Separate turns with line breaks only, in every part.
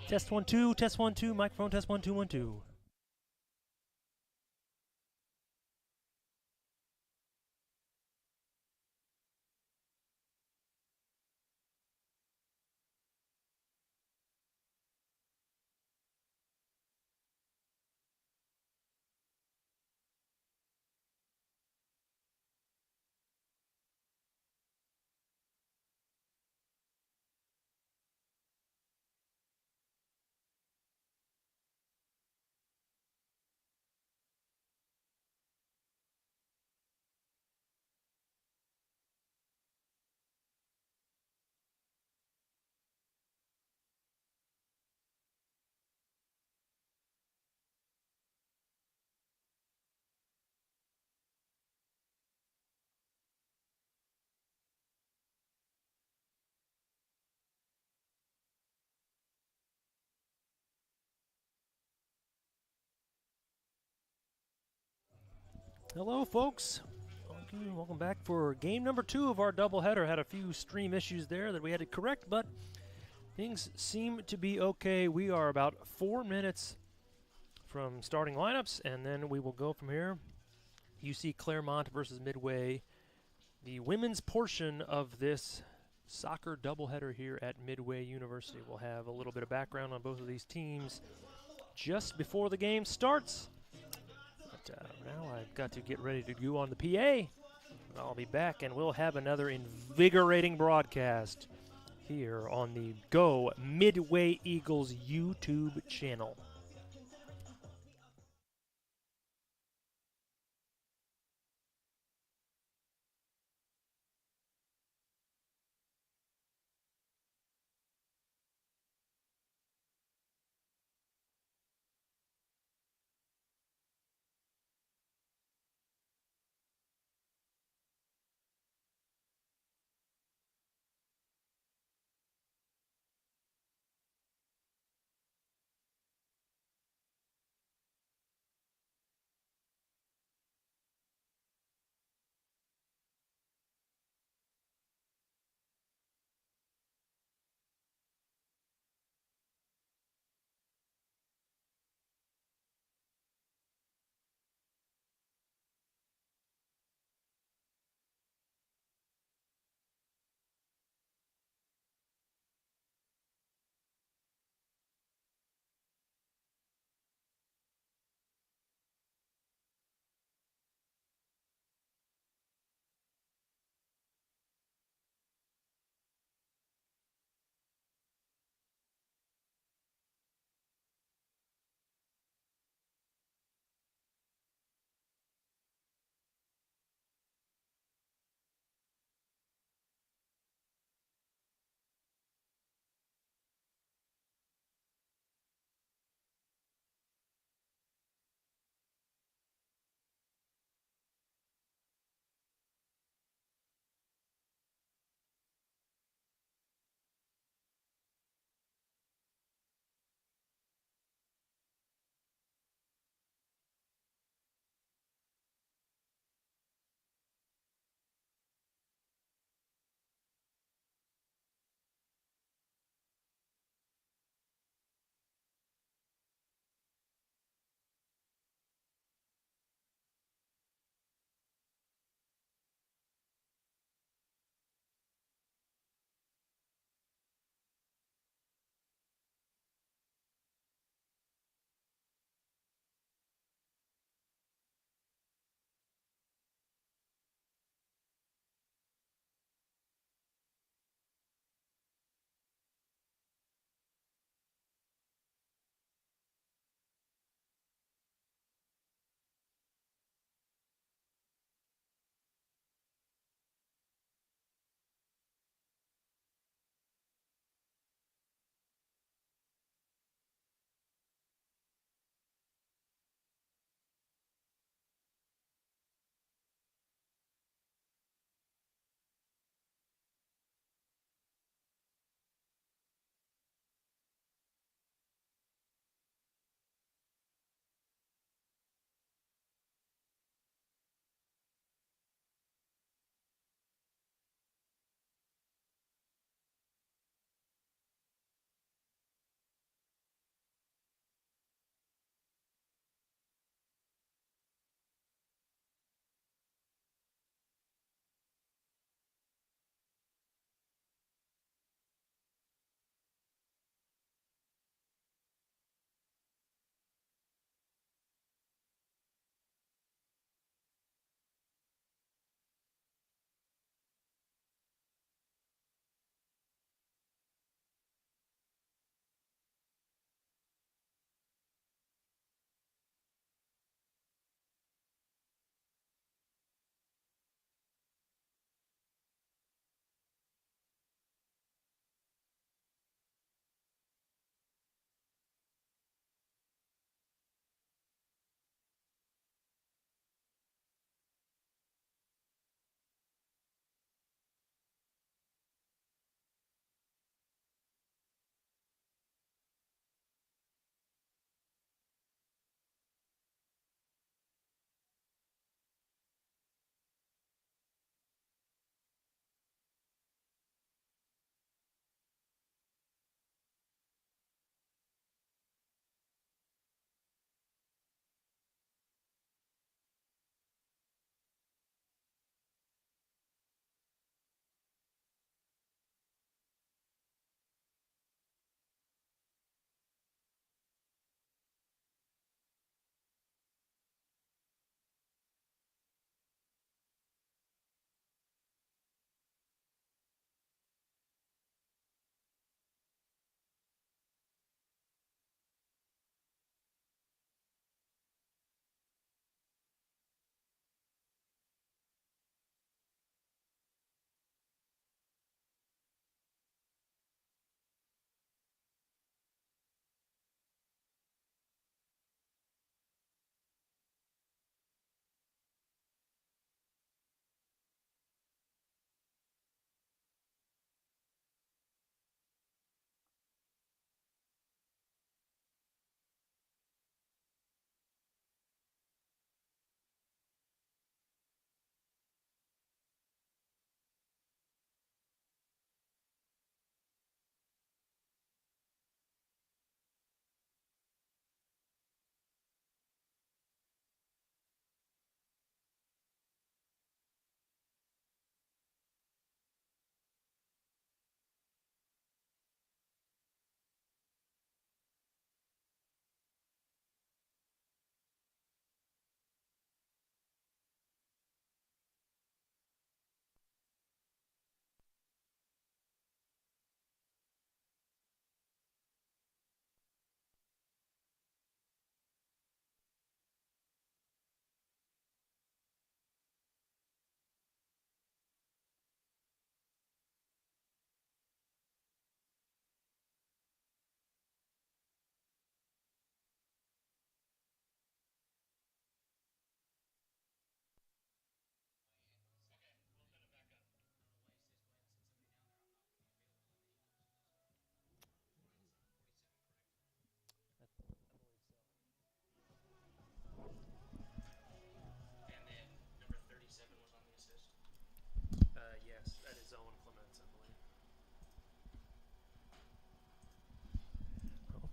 Test 1 2, test 1 2, microphone test 1 2 1 2. Hello, folks. Welcome back for game number 2 of our doubleheader. Had a few stream issues there that we had to correct, but things seem to be okay. We are about 4 minutes from starting lineups, and then we will go from here. UC Clermont versus Midway. The women's portion of this soccer doubleheader here at Midway University. We'll have a little bit of background on both of these teams just before the game starts. But now I've got to get ready to go on the PA. I'll be back, and we'll have another invigorating broadcast here on the Go Midway Eagles YouTube channel.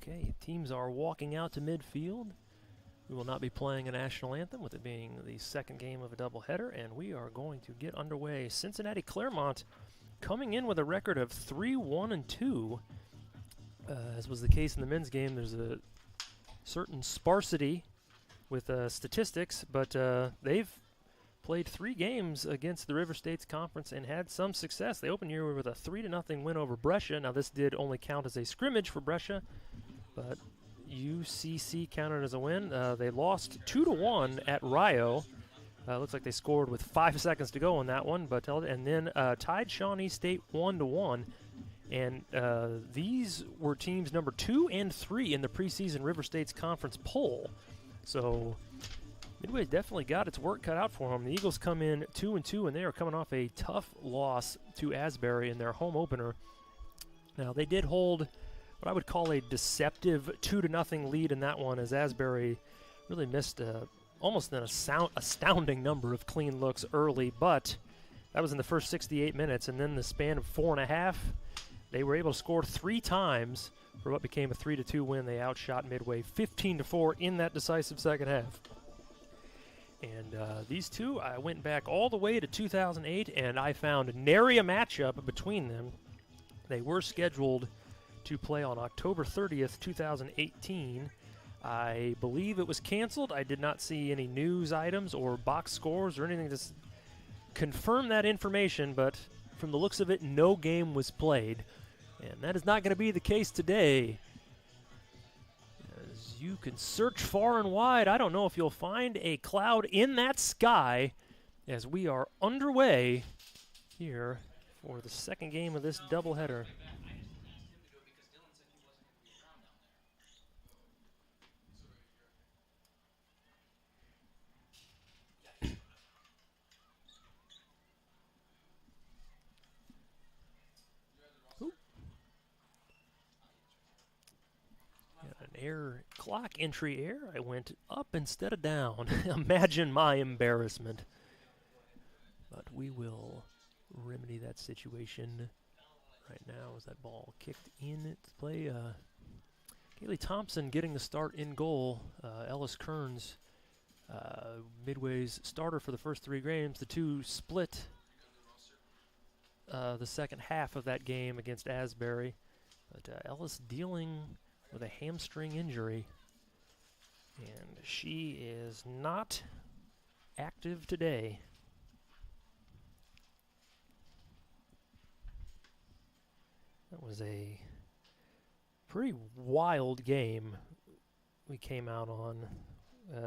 Okay, teams are walking out to midfield. We will not be playing a national anthem, with it being the second game of a doubleheader, and we are going to get underway. Cincinnati-Clermont coming in with a record of 3-1-2. As was the case in the men's game, there's a certain sparsity with statistics, but they've played 3 games against the River States Conference and had some success. They opened the year with a 3-0 win over Brescia. Now, this did only count as a scrimmage for Brescia, but UCC counted as a win. They lost 2-1 at Rio. Looks like they scored with 5 seconds to go on that one, but and then tied Shawnee State 1-1. And these were teams number 2 and 3 in the preseason River States Conference poll. So Midway definitely got its work cut out for them. The Eagles come in 2-2, and they are coming off a tough loss to Asbury in their home opener. Now, they did hold what I would call a deceptive 2-0 lead in that one, as Asbury really missed almost an astounding number of clean looks early, but that was in the first 68 minutes, and then the span of 4.5, they were able to score 3 times for what became a 3-2 win. They outshot Midway 15-4 in that decisive second half. And these two, I went back all the way to 2008, and I found nary a matchup between them. They were scheduled to play on October 30th, 2018. I believe it was canceled. I did not see any news items or box scores or anything to confirm that information, but from the looks of it, no game was played. And that is not going to be the case today. As you can search far and wide, I don't know if you'll find a cloud in that sky as we are underway here for the second game of this doubleheader. Error, clock entry error. I went up instead of down. Imagine my embarrassment. But we will remedy that situation right now as that ball kicked in to play. Kaylee Thompson getting the start in goal. Ellis Kearns, Midway's starter for the first 3 games. The two split the second half of that game against Asbury. But Ellis dealing with a hamstring injury, and she is not active today. That was a pretty wild game we came out on,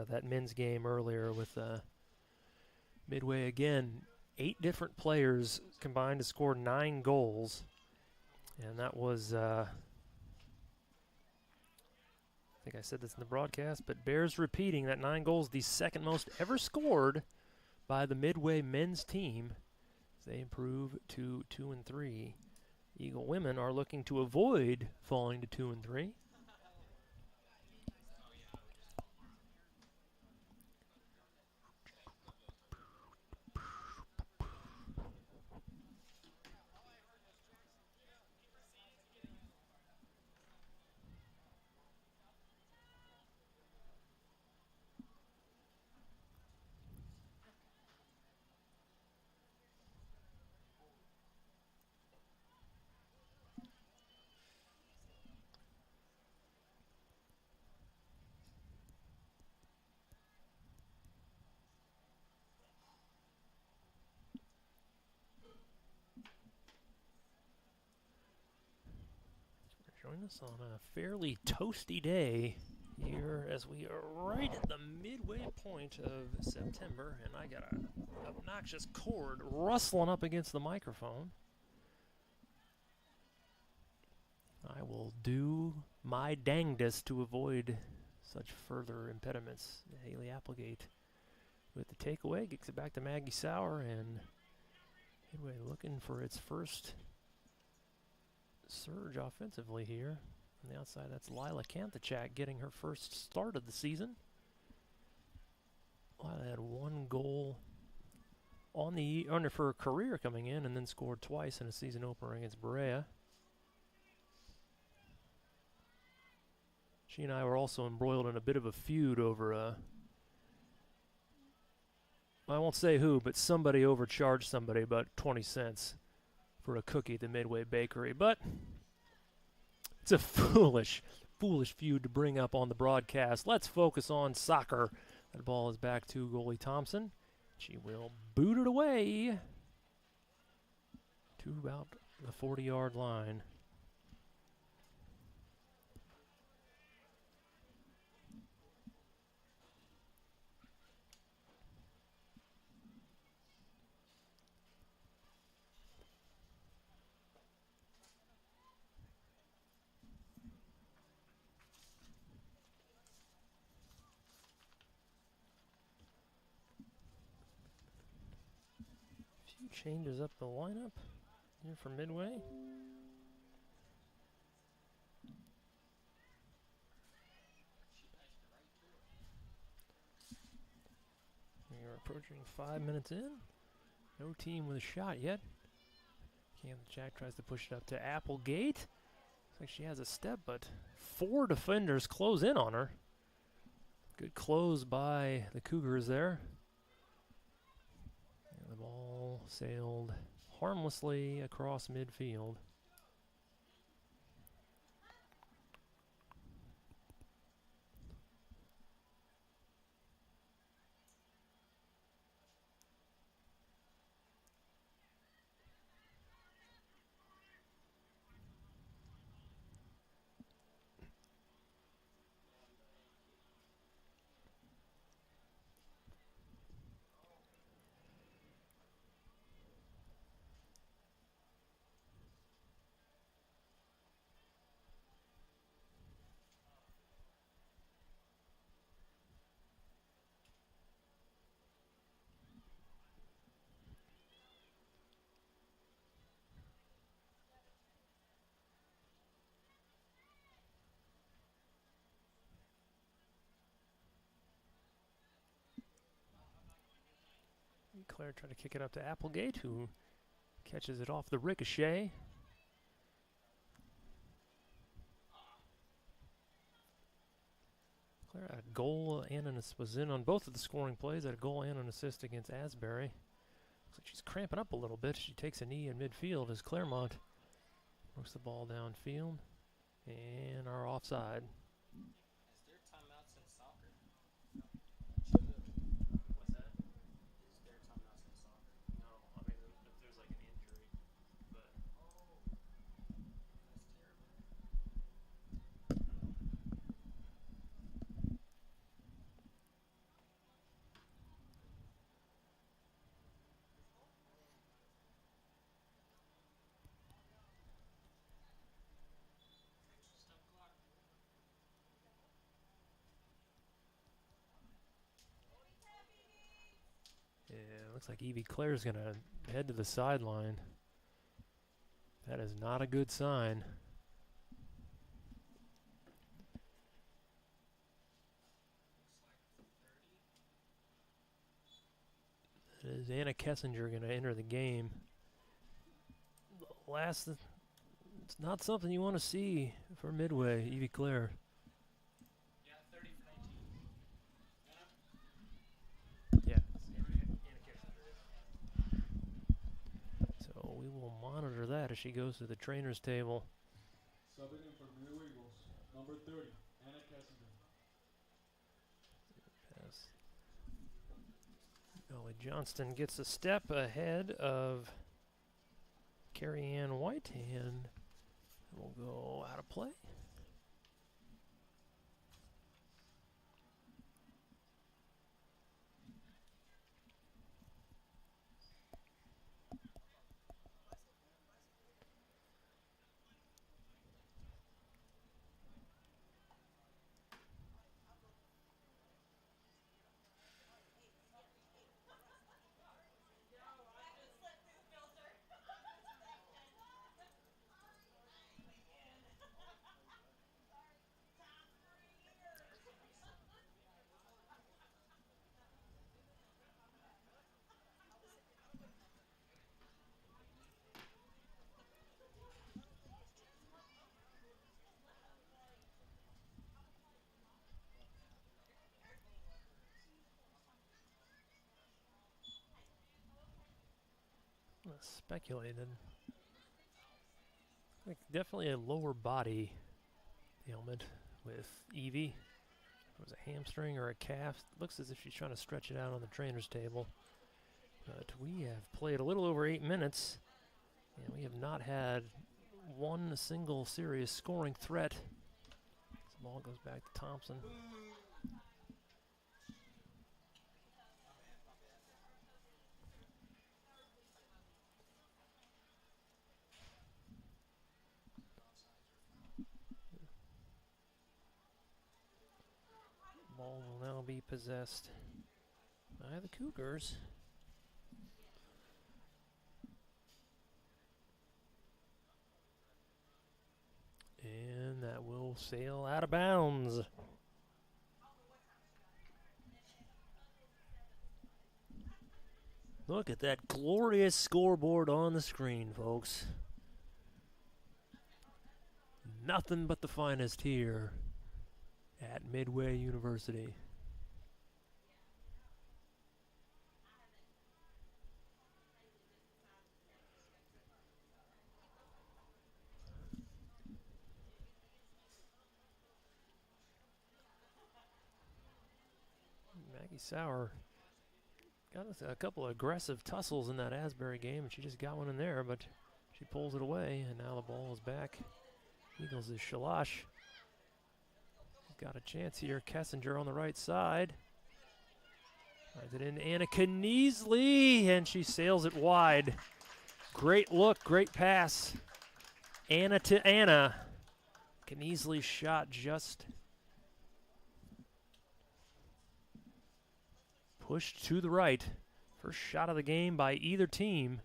that men's game earlier with Midway. Again, 8 different players combined to score 9 goals, and that was I think I said this in the broadcast, but bears repeating that 9 goals, the second most ever scored by the Midway men's team. They improve to 2-3. Eagle women are looking to avoid falling to 2-3. Join us on a fairly toasty day here as we are right at the midway point of September, and I got an obnoxious cord rustling up against the microphone. I will do my dangdest to avoid such further impediments. Haley Applegate with the takeaway gets it back to Maggie Sauer, and Midway looking for its first surge offensively here. On the outside, that's Lila Kanthachak getting her first start of the season. Lila had 1 goal on the under for her career coming in, and then scored twice in a season opener against Berea. She and I were also embroiled in a bit of a feud over I won't say who, but somebody overcharged somebody about 20 cents for a cookie at the Midway Bakery. But it's a foolish feud to bring up on the broadcast. Let's focus on soccer. That ball is back to goalie Thompson. She will boot it away to about the 40-yard line. Few changes up the lineup here for Midway. We are approaching 5 minutes in. No team with a shot yet. Cam Jack tries to push it up to Applegate. Looks like she has a step, but 4 defenders close in on her. Good close by the Cougars there. And the ball sailed harmlessly across midfield. Claire tried to kick it up to Applegate, who catches it off the ricochet. Claire had a goal and was in on both of the scoring plays, had a goal and an assist against Asbury. Looks like she's cramping up a little bit. She takes a knee in midfield as Clermont works the ball downfield and are offside. Yeah, looks like Evie Claire's going to head to the sideline. That is not a good sign. Is Anna Kessinger going to enter the game? It's not something you want to see for Midway, Evie Claire. Yeah. So we will monitor that as she goes to the trainer's table.
Subbing in for Midway Eagles, number 30, Anna Kessinger.
Pass. Ellie Johnston gets a step ahead of Carrie Ann White, and will go out of play. speculated. Like definitely a lower body ailment with Evie. It was a hamstring or a calf. Looks as if she's trying to stretch it out on the trainer's table. But we have played a little over 8 minutes, and we have not had one single serious scoring threat. This ball goes back to Thompson. Ball will now be possessed by the Cougars. And that will sail out of bounds. Look at that glorious scoreboard on the screen, folks. Nothing but the finest here at Midway University. Maggie Sauer got us a couple of aggressive tussles in that Asbury game, and she just got one in there, but she pulls it away, and now the ball is back. Eagles is Shalash. Got a chance here. Kessinger on the right side. Finds it in Anna Kneasley, and she sails it wide. Great look, great pass. Anna to Anna. Kneasley's shot just pushed to the right. First shot of the game by either team.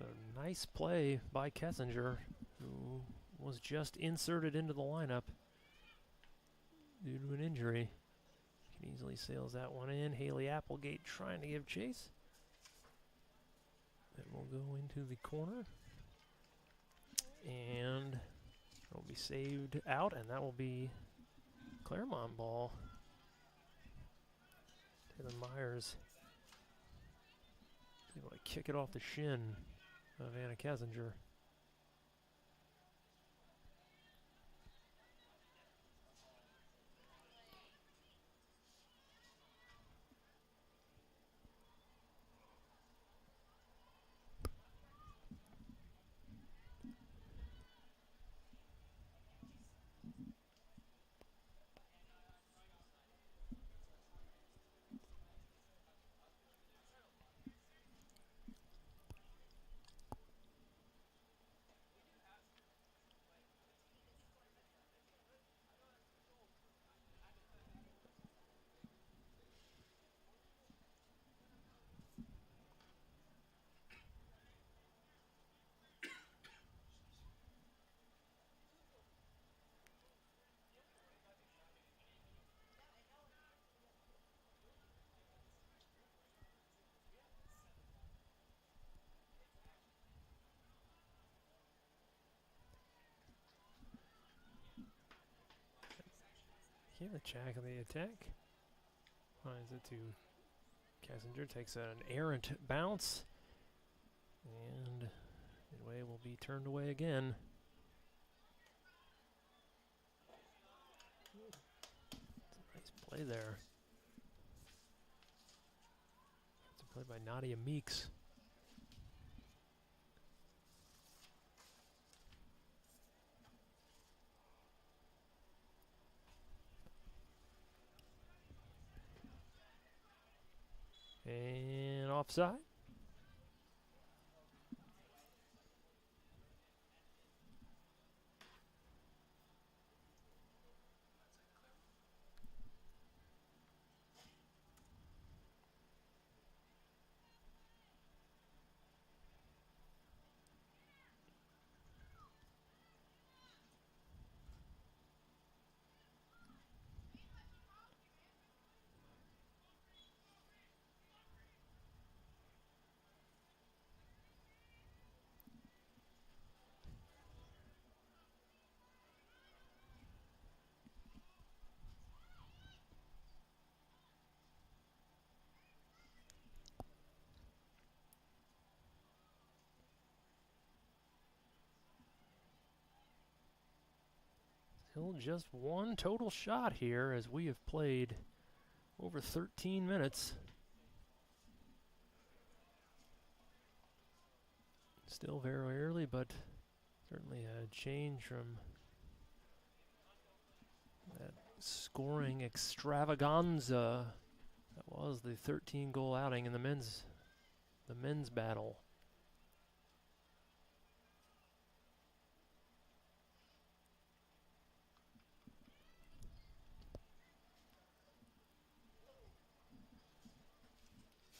A nice play by Kessinger, who was just inserted into the lineup due to an injury. Can easily sails that one in. Haley Applegate trying to give chase. That will go into the corner. And it will be saved out, and that will be Clermont ball. Taylor Myers is able to kick it off the shin of Anna Kessinger. The check of the attack. Finds it to Kessinger. Takes an errant bounce. And Midway will be turned away again. It's a nice play there. It's a play by Nadia Meeks. And offside. Still just one total shot here as we have played over 13 minutes. Still very early, but certainly a change from that scoring extravaganza that was the 13-goal outing in the men's battle.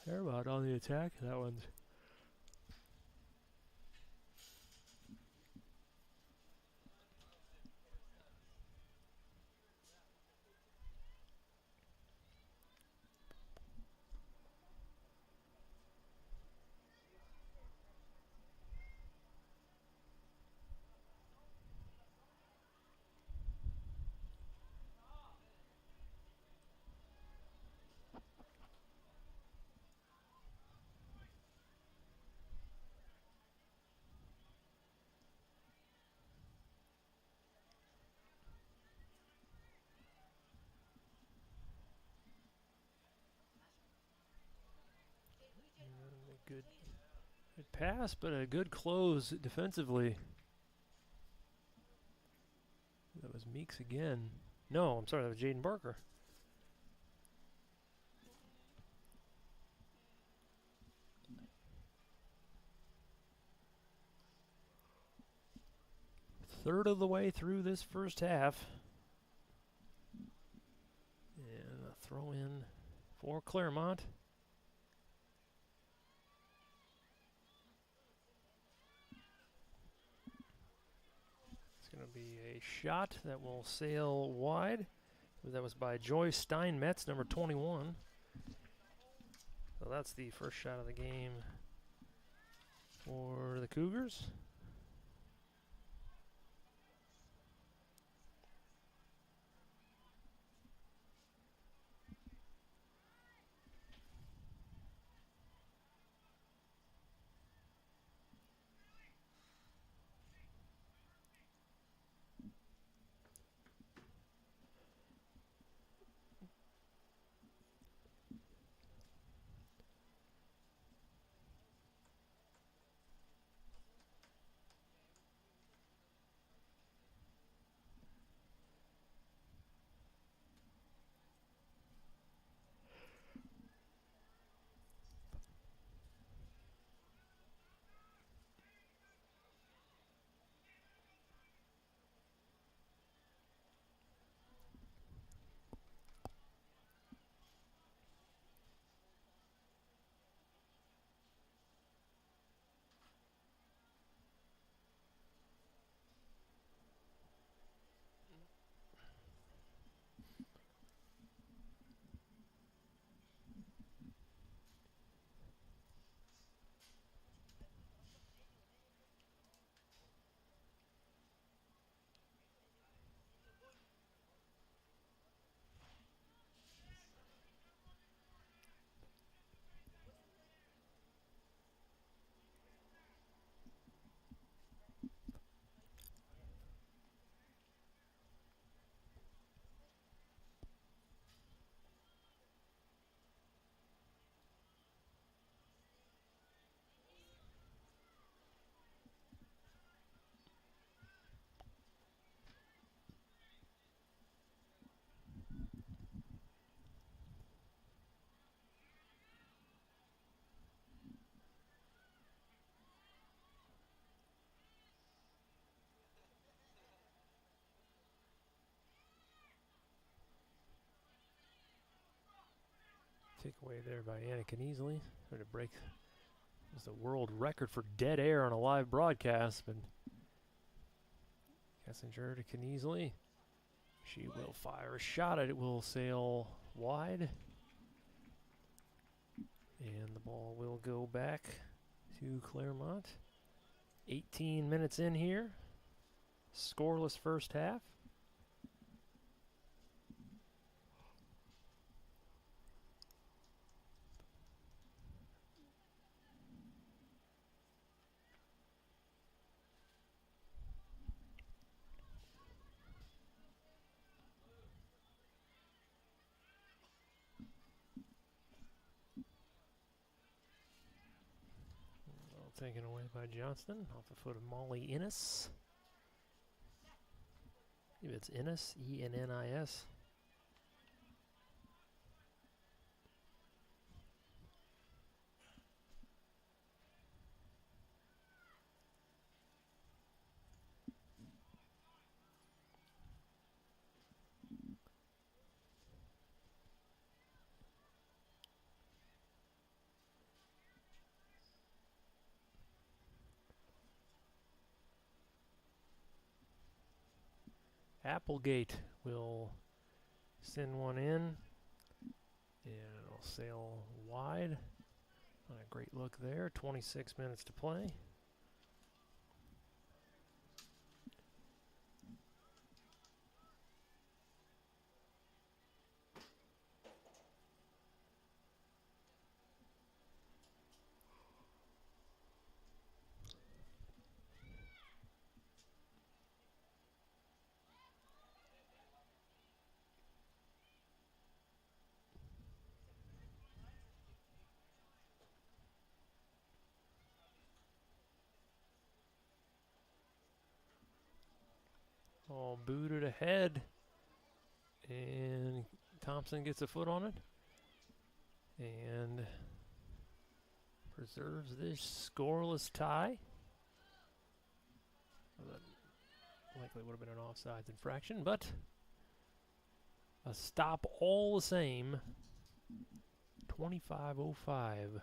Clermont on the attack. That one's good pass, but a good close defensively. That was Meeks again. No, I'm sorry, that was Jaden Barker. Third of the way through this first half. And a throw in for Clermont. Going to be a shot that will sail wide. That was by Joy Steinmetz, number 21. So that's the first shot of the game for the Cougars. Takeaway there by Anna Kniesley. Trying to break was the world record for dead air on a live broadcast, but Kessinger to Kniesley. She will fire a shot at it. Will sail wide. And the ball will go back to Clermont. 18 minutes in here. Scoreless first half. taken away by Johnston off the foot of Molly Innes. Maybe it's Innes, E-N-N-I-S. Applegate will send one in, and it'll sail wide. Not a great look there. 26 minutes to play. All booted ahead, and Thompson gets a foot on it and preserves this scoreless tie. Well, that likely would have been an offsides infraction, but a stop all the same. 25:05.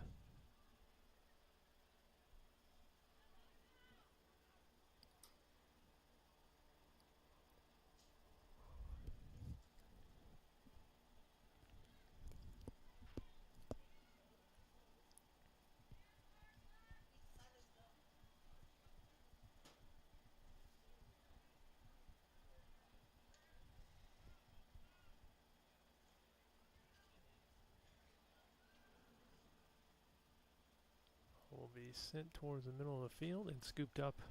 Will be sent towards the middle of the field and scooped up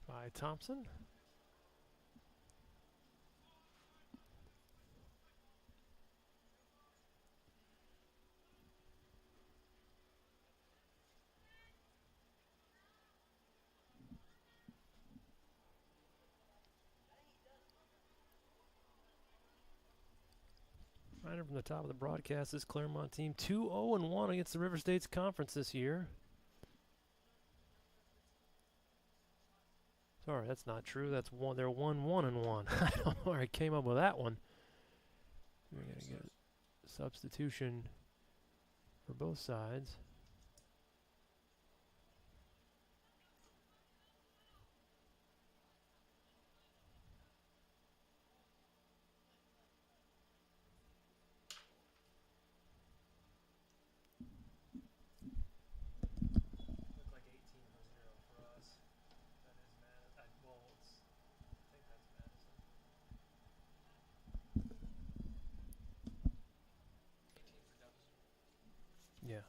by Thompson. Right from the top of the broadcast, this Clermont team 2-0-1 against the River States Conference this year. Sorry, that's not true. That's one. They're 1-1-1. I don't know where I came up with that one. We're gonna get a substitution for both sides. Looked like 18-0 for us. That is Madison. Well, I think that's Madison. 18 for Jefferson. Yeah.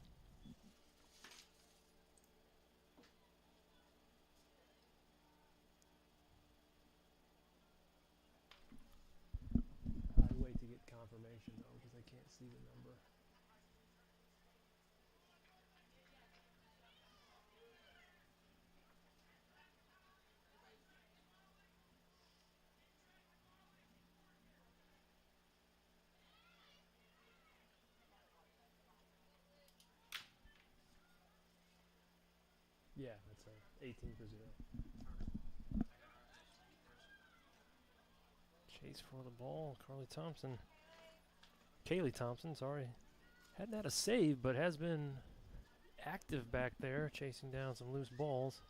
I'd wait to get confirmation though, because I can't see the number. Yeah, that's right. 18-0. Chase for the ball. Kaylee Thompson, sorry. Hadn't had a save, but has been active back there, chasing down some loose balls.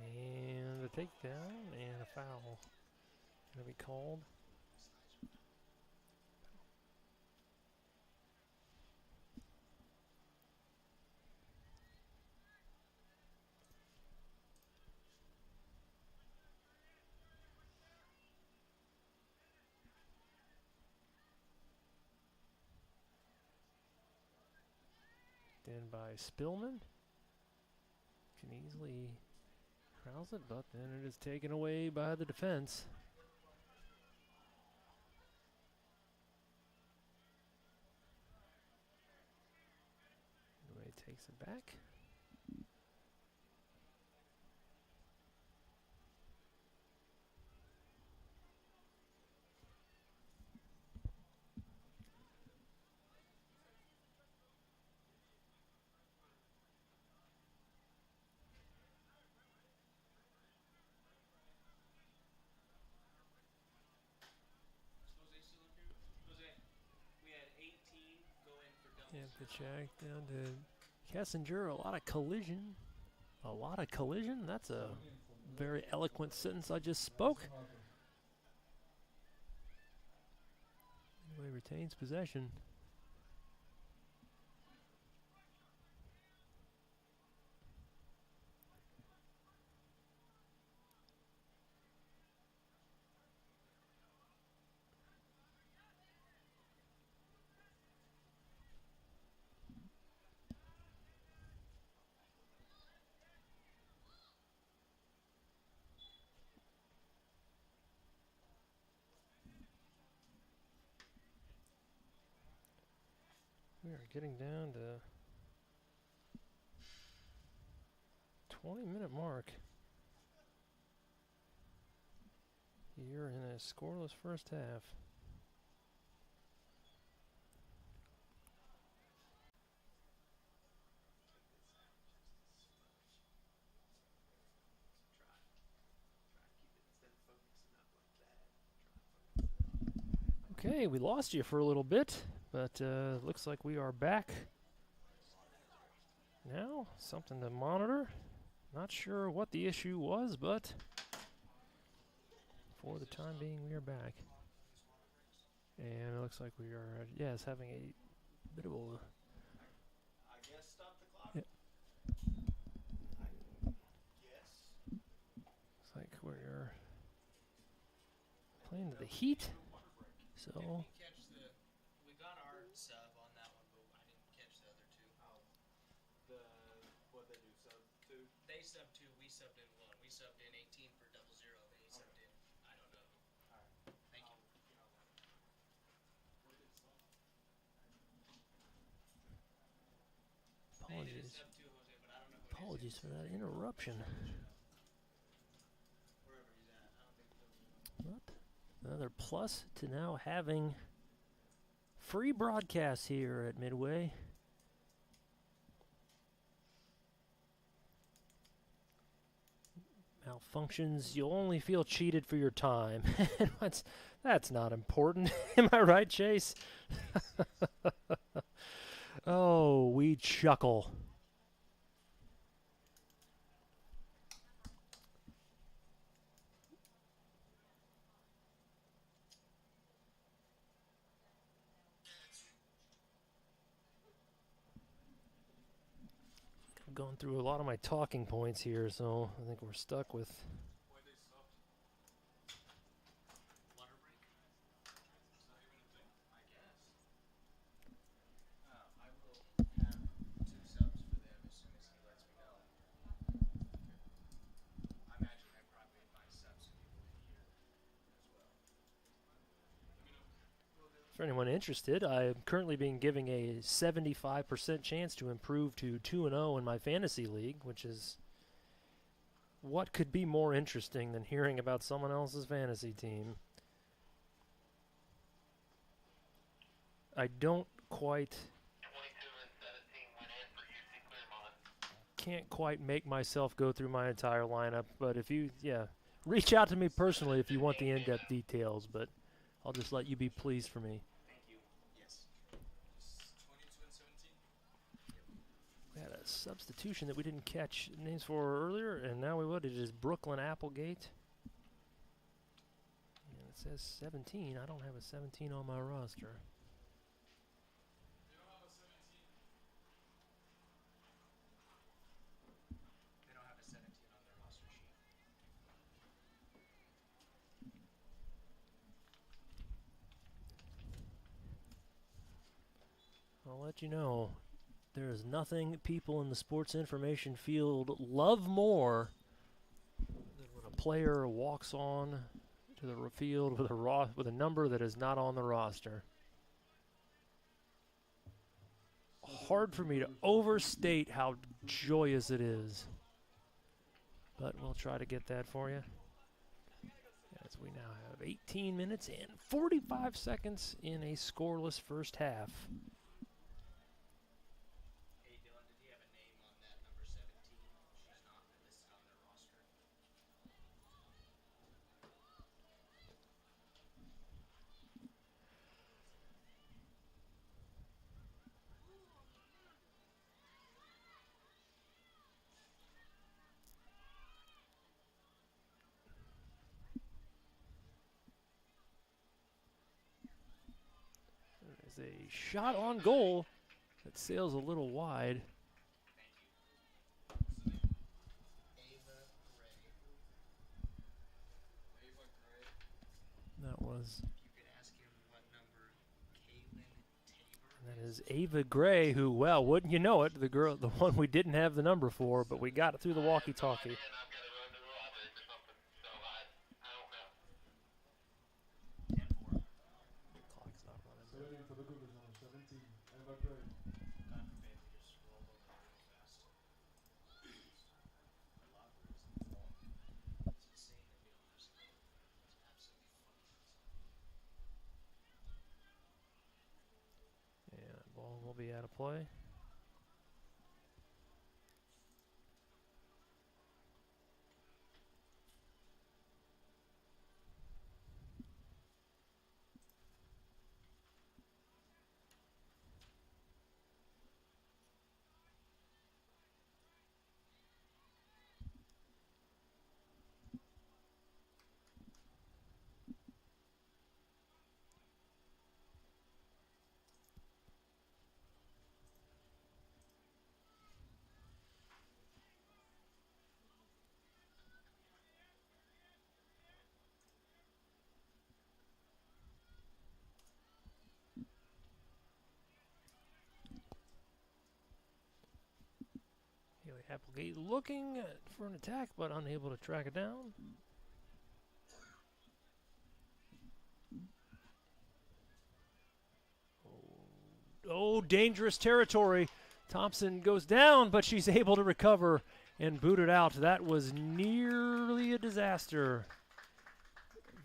And a takedown and a foul going to be called. Then by Spillman. Can easily Corrals it, but then it is taken away by the defense. Midway takes it back. Yeah, the check down to Kessinger. A lot of collision. A lot of collision? That's a very eloquent sentence I just spoke. Midway retains possession. We are getting down to 20-minute mark here in a scoreless first half. Okay, we lost you for a little bit, but looks like we are back now. Something to monitor. Not sure what the issue was, but for the time being, we are back. And it looks like we are, yes, having a bit of a...
I guess stop the clock.
Yeah.
Yes.
Looks like we're playing to the heat, so...
Didn't catch the... We got our sub on that one, but I didn't catch the other two.
Oh. What they do, sub 2?
They subbed 2, we subbed in 1. We subbed in 18 for 00, and he subbed in, I don't know.
Alright.
Thank you.
Where did it stop?
They did a
Apologies.
sub 2, Jose, but I don't know who
Apologies for that interruption.
Wherever he's at. I don't think he's over there.
But another plus to now having free broadcasts here at Midway. Malfunctions, you'll only feel cheated for your time. That's not important. Am I right, Chase? Oh, we chuckle. I've gone through a lot of my talking points here, so I think we're stuck with...
Why they stopped?
Water break?
It's not even a thing?
I guess. I will have 2 subs for them as soon as he lets me know. I imagine I probably might sub some people in here as well.
Let me know.
For anyone interested, I am currently being given a 75% chance to improve to 2-0 in my fantasy league, which is what could be more interesting than hearing about someone else's fantasy team. I don't quite...
22 and 17 went in for UC Clermont.
Can't quite make myself go through my entire lineup, but if you, reach out to me personally if you want the in-depth details, but I'll just let you be pleased for me.
Thank you. Yes.
Just 22 and 17?
We had a substitution that we didn't catch names for earlier, and now we would. It is Brooklyn Applegate. And it says 17. I don't have a 17 on my roster.
They don't have a 17.
They don't have a 17 on their roster sheet.
I'll let you know. There is nothing people in the sports information field love more player walks on to the field with a number that is not on the roster. Hard for me to overstate how joyous it is, but we'll try to get that for you. As we now have 18 minutes and 45 seconds in a scoreless first half.
Hey Dylan, did he have a name on that number 17? She's not listed on their roster.
There's a shot on goal that sails a little wide. That was.
You could ask him what number Caitlin Tabor.
That is Ava Gray, who, well, wouldn't you know it, the girl, the one we didn't have the number for, but we got it through the walkie-talkie.
And I've got to run to the library for something, so I don't know.
10-4.
Clock's not running.
Subbing in for the Cougars, number 17, Eva Gray.
God forbid we just roll over real fast. Our locker is full. It's insane that we don't have some. It's absolutely fucking insane.
And that ball will be out of play. Haley Applegate looking for an attack, but unable to track it down. Oh, dangerous territory. Thompson goes down, but she's able to recover and boot it out. That was nearly a disaster.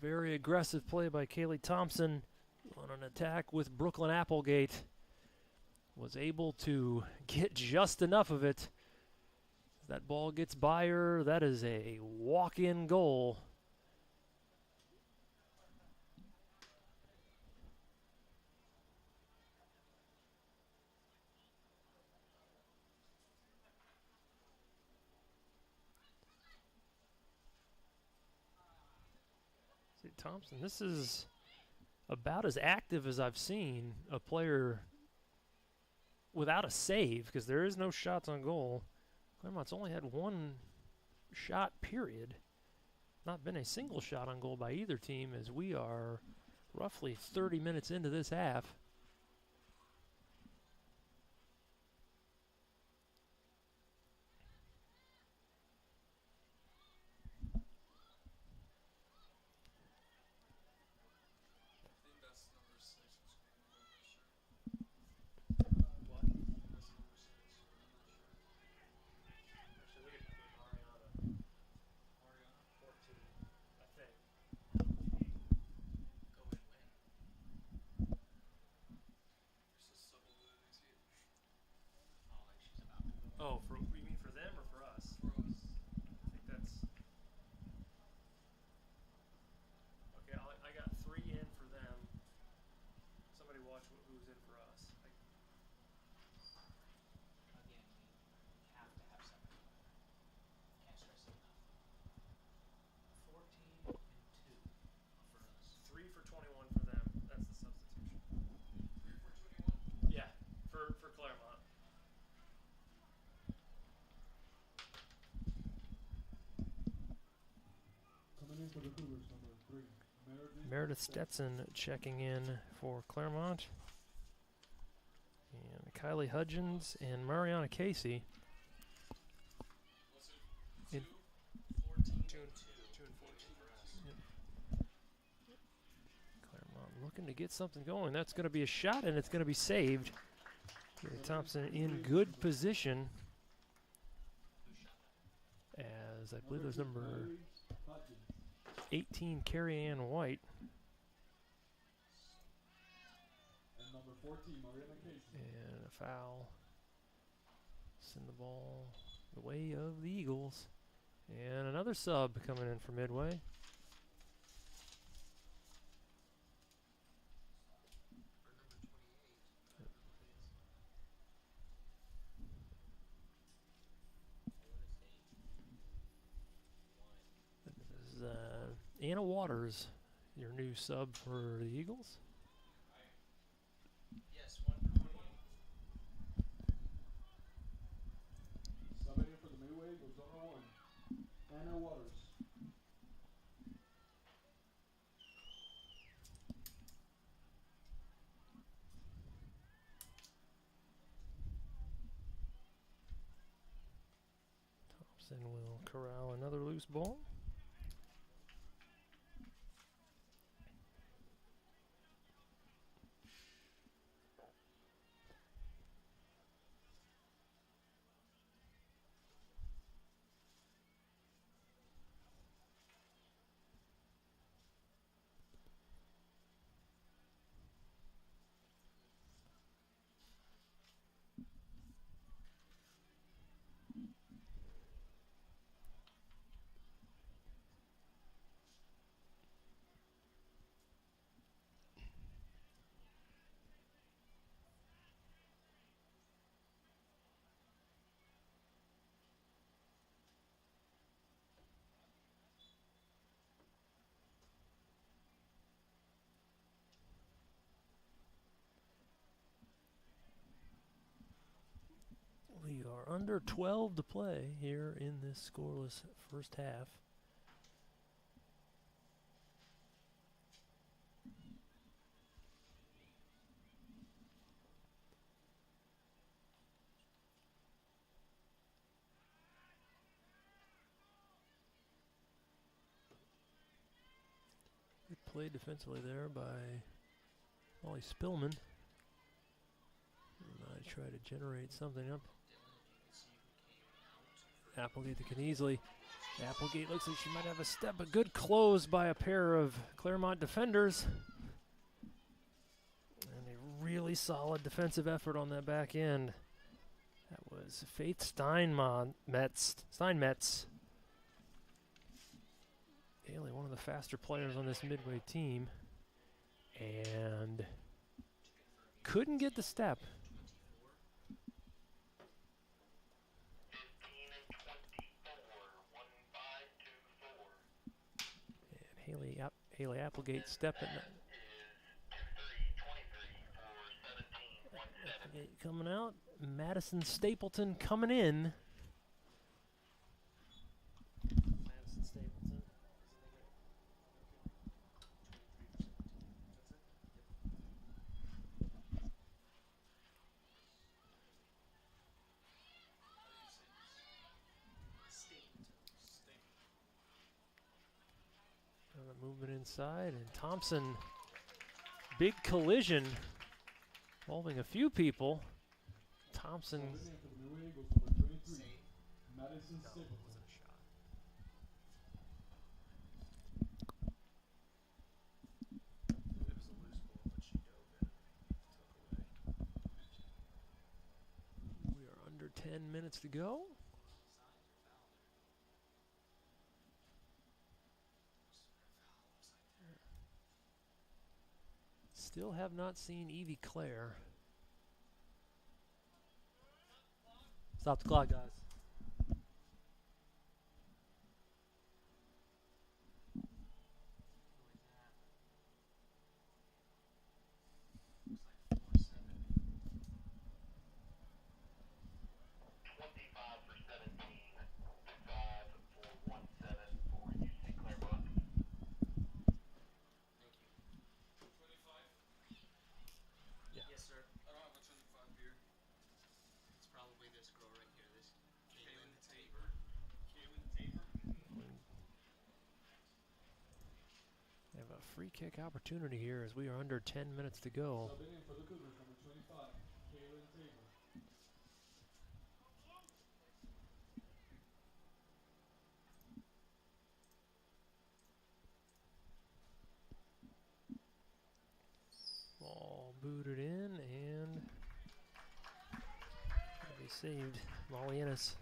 Very aggressive play by Kaylee Thompson on an attack with Brooklyn Applegate. Was able to get just enough of it. That ball gets by her. That is a walk-in goal. See, Thompson, this is about as active as I've seen a player without a save, because there is no shots on goal. Clermont's only had one shot, period. Not been a single shot on goal by either team, as we are roughly 30 minutes into this half. Oh, for, you mean for them or for us? For us. I think that's... Okay, I got 3 in for them. Somebody watch who's in for us.
Again, we have to have something. Can't stress it enough. 14 and 2 for us.
3 for 21 for them. That's the substitution.
3 for 21.
Yeah, for Clermont.
Coming in for the Cougars, number 3,
Meredith Stetson checking in for Clermont. And Kylie Hudgens and Mariana Casey.
In 14 and 2.
2 and looking to get something going. That's going to be a shot, and it's going to be saved. Gary Thompson in good position. As I believe there's number 18, Carrie Ann White.
And number 14, Mariana Casey.
And a foul. Send the ball the way of the Eagles. And another sub coming in for Midway. This is Anna Waters, your new sub for the Eagles.
Yes, 1 for 28.
Subbing in for the Midway Eagles, number 1, Anna Waters.
Thompson will corral another loose ball. We are under 12 to play here in this scoreless first half. Good play defensively there by Molly Spillman. I try to generate something up. Applegate to Kneasley. Applegate looks like she might have a step. A good close by a pair of Clermont defenders. And a really solid defensive effort on that back end. That was Faith Steinmetz. Haley, one of the faster players on this Midway team. And couldn't get the step.
15 and 24, 1-5-2-4.
And Haley Applegate stepping. Applegate coming out. Madison Stapleton coming in. Madison Stapleton. Movement inside, and Thompson, big collision involving a few people. Thompson.
Subbing in for the Midway Eagles, number 23, Madison Stapleton.
We are under 10 minutes to go. Still have not seen Evie Claire. Stop the clock, guys.
Yes, sir. I don't have a 25 here. It's probably this girl right here. This
free kick opportunity here as we are under 10 minutes to go.
Subbing in for the Cougars, number 25, Kaylin Tabor.
Ball booted in and be saved. Molly Ennis.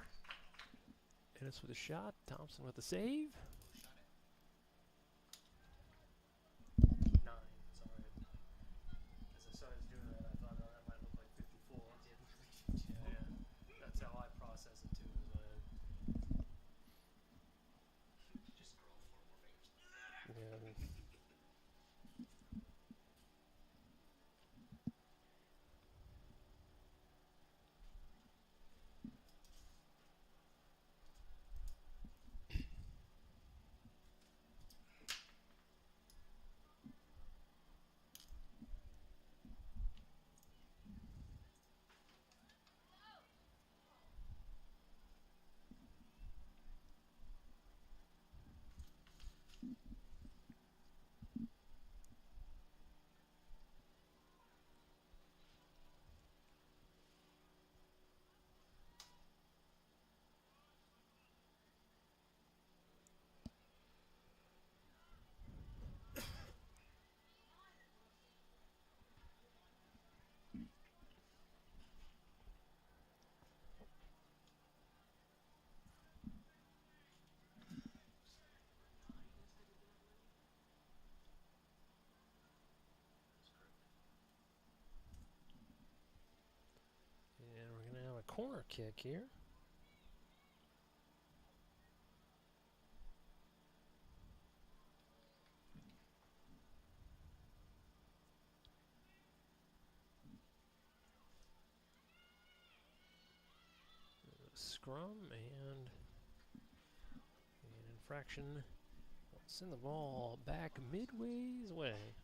Ennis with a shot. Thompson with the save.
9, sorry. As I started doing that, I thought, oh, that might look like 54. Yeah, that's how I process it too.
Just scroll 4 more fingers.
Yeah. And we're going to have a corner kick here. Scrum and an infraction. Send the ball back Midway's way.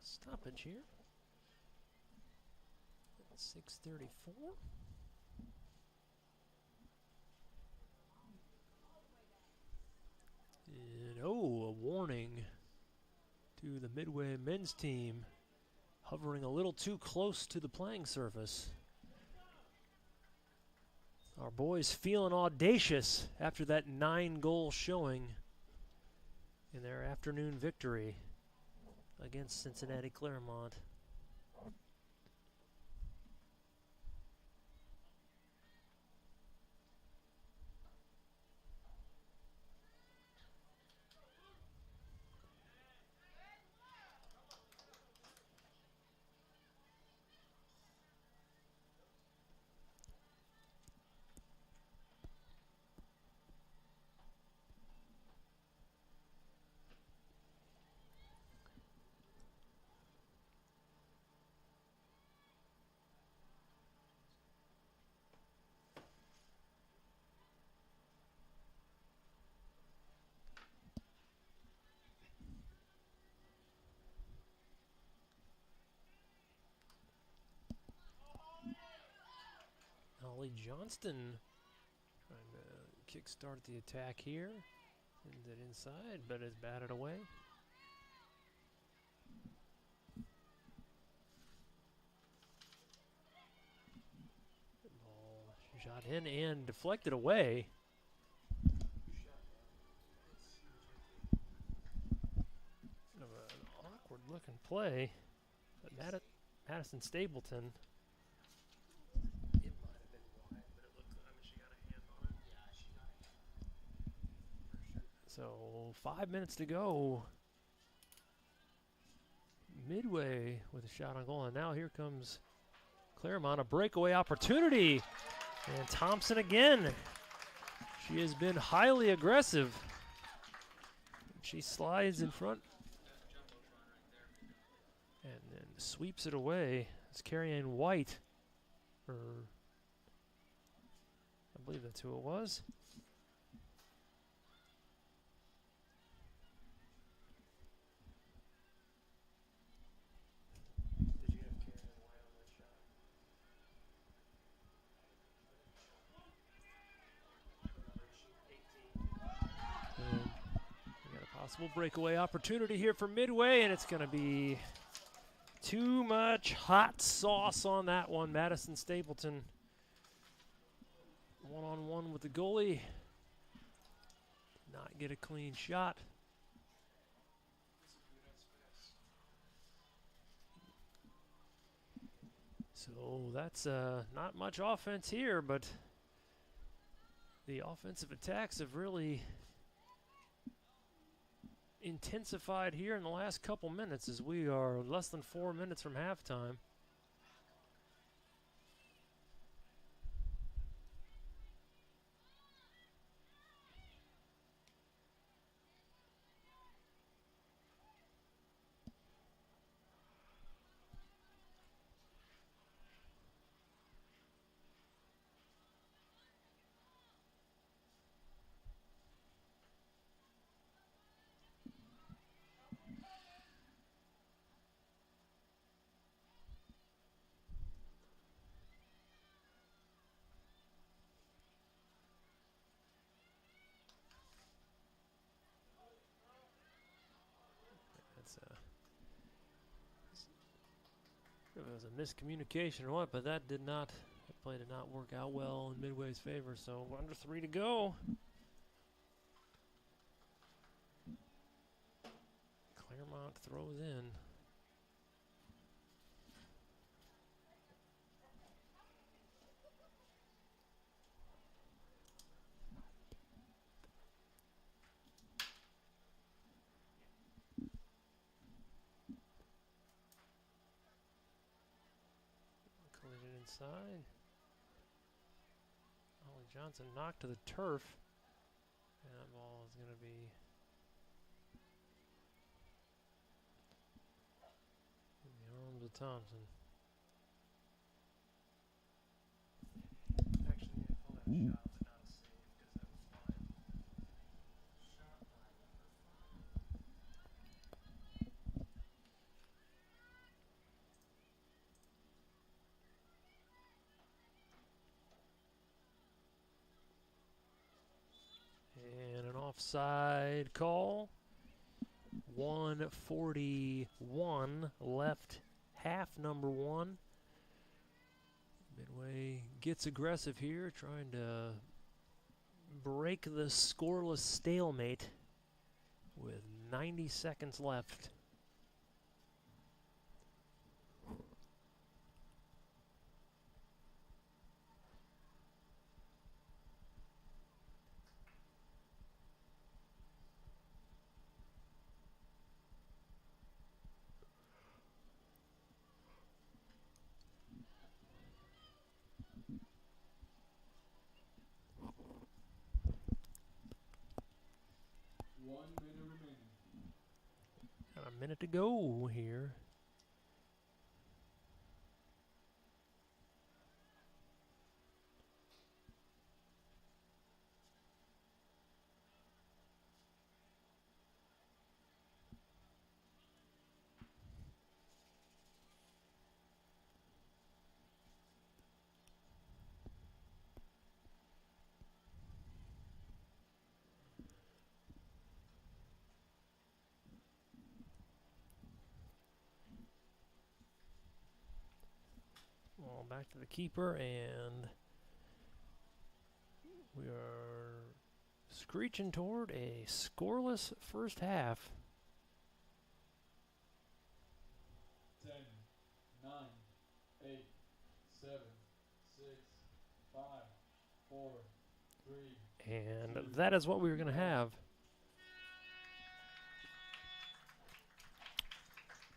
Stoppage here. 6:34. And oh, a warning to the Midway men's team, hovering a little too close to the playing surface. Our boys feeling audacious after that 9-goal showing in their afternoon victory against Cincinnati-Clermont. Ollie Johnston trying to kickstart the attack here. Sends it inside, but is batted away. Ball shot in and deflected away. Kind of an awkward looking play. But Madison Stapleton. So 5 minutes to go. Midway with a shot on goal, and now here comes Clermont, a breakaway opportunity And Thompson again. She has been highly aggressive. She slides in front and then sweeps it away. It's Carrie-Ann White. I believe that's who it was.
Did you have Carrie-Ann White on that shot? Number 18.
And we got a possible breakaway opportunity here for Midway, and it's going to be too much hot sauce on that one. Madison Stapleton one-on-one with the goalie. Not get a clean shot. So that's not much offense here, but the offensive attacks have really intensified here in the last couple minutes as we are less than 4 minutes from halftime. It was a miscommunication or what, but that play did not work out well in Midway's favor. So under 3 to go. Clermont throws in. Inside. Ollie Johnson knocked to the turf. And that ball is going to be in the arms of Thompson.
Actually, yeah, call that a shot, but not a save because that was fine. Shot by number 5.
And an offside call. 1:41 left, half number 1. Midway gets aggressive here, trying to break the scoreless stalemate with 90 seconds left. Got a minute to go here. Ball back to the keeper, and we are screeching toward a scoreless first half.
10, 9, 8, 7, 6, 5, 4, 3.
And that is what we were going to have.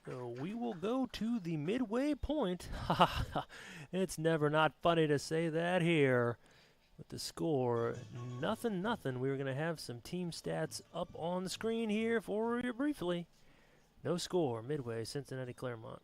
So we will go to the midway point. It's never not funny to say that here. With the score, 0-0. We're going to have some team stats up on the screen here for you briefly. No score, Midway, Cincinnati-Clermont.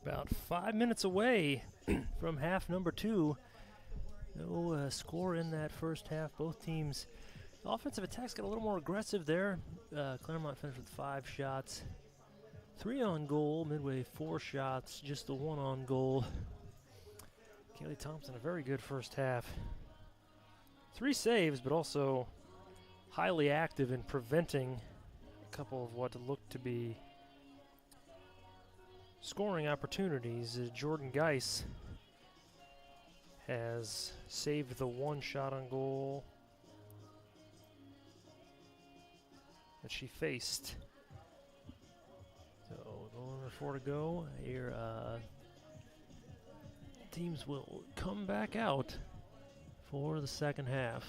About 5 minutes away from half number 2. No score in that first half. Both teams' offensive attacks got a little more aggressive there. Clermont finished with 5 shots. 3 on goal. Midway 4 shots. Just the 1 on goal. Kaylee Thompson, a very good first half. 3 saves, but also highly active in preventing a couple of what looked to be scoring opportunities. Jordan Geis has saved the 1 shot on goal that she faced. So, goal number 4 to go. Here, teams will come back out for the second half.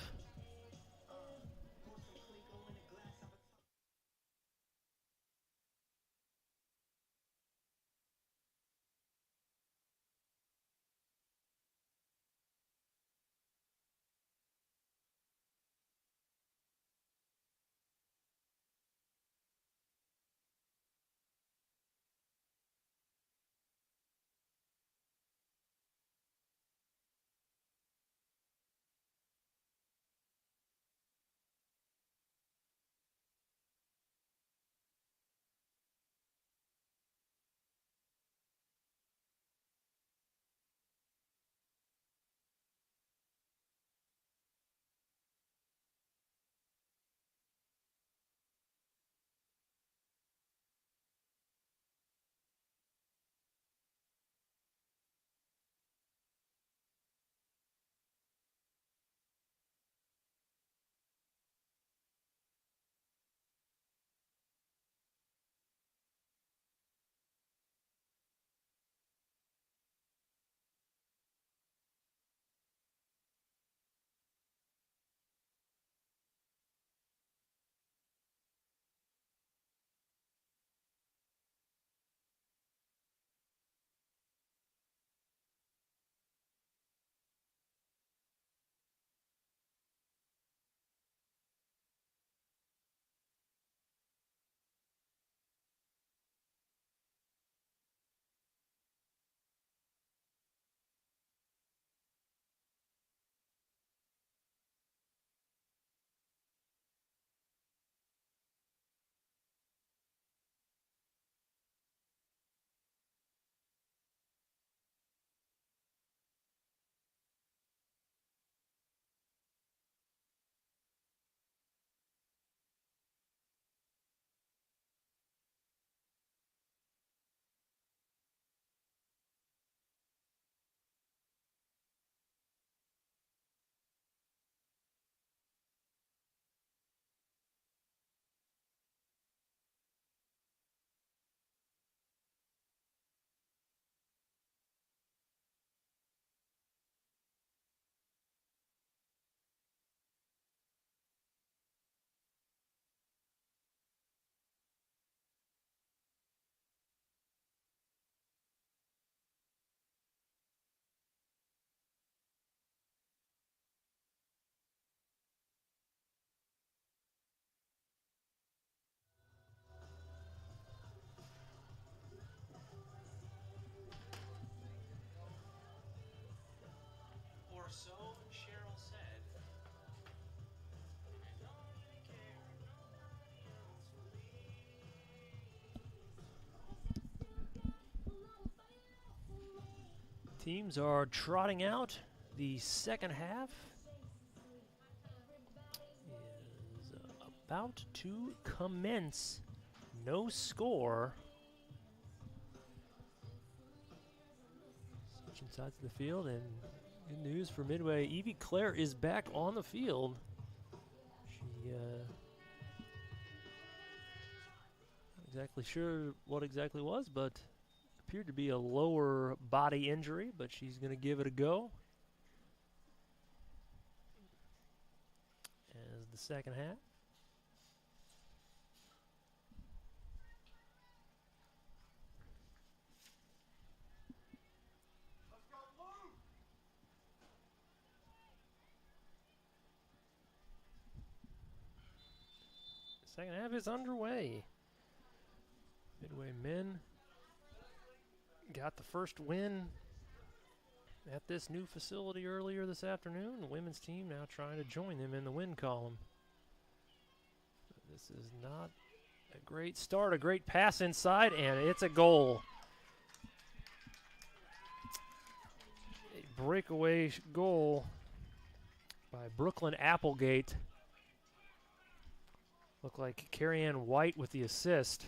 Or so Cheryl said. I don't really care if nobody else will leave.
Teams are trotting out. The second half is about to commence. No score. Switching sides of the field, and good news for Midway. Evie Claire is back on the field. She not exactly sure what exactly was, but appeared to be a lower body injury, but she's going to give it a go. As the second half. Second half is underway. Midway men got the first win at this new facility earlier this afternoon. The women's team now trying to join them in the win column. This is not a great start, a great pass inside, and it's a goal. A breakaway goal by Brooklyn Applegate. Looked like Carrie Ann White with the assist.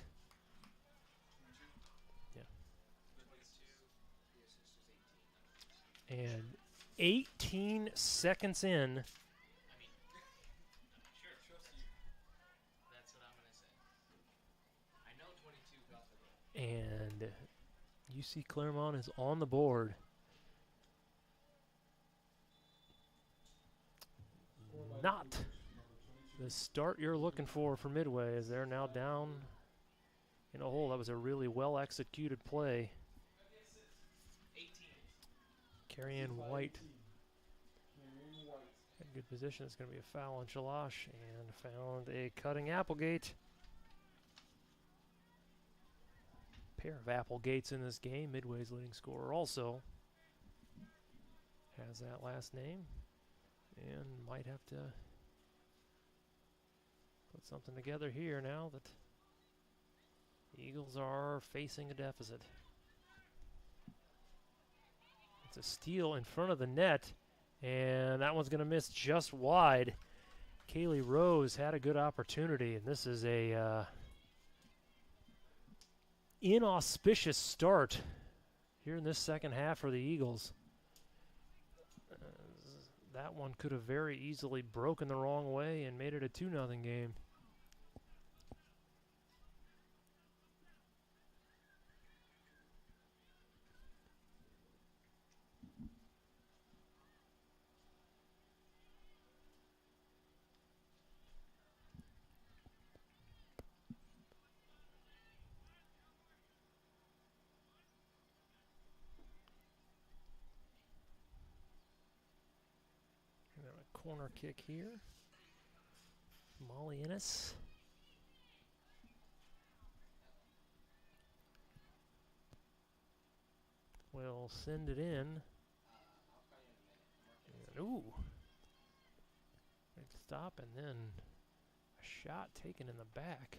And 18 seconds in.
I mean, sure. That's what I'm going to say. I know 22 got the goal.
And UC Clermont is on the board. Not the start you're looking for Midway, as they're now down in a hole. That was a really well executed play.
18.
Carrie Ann White had good position. It's going to be a foul on Shalash, and found a cutting Applegate. Pair of Applegates in this game. Midway's leading scorer also has that last name, and might have to put something together here now that the Eagles are facing a deficit. It's a steal in front of the net, and that one's going to miss just wide. Kaylee Rose had a good opportunity, and this is a inauspicious start here in this second half for the Eagles. That one could have very easily broken the wrong way and made it a 2-0 game. Corner kick here. Molly Innes. Will send it in. And, ooh. Big stop, and then a shot taken in the back.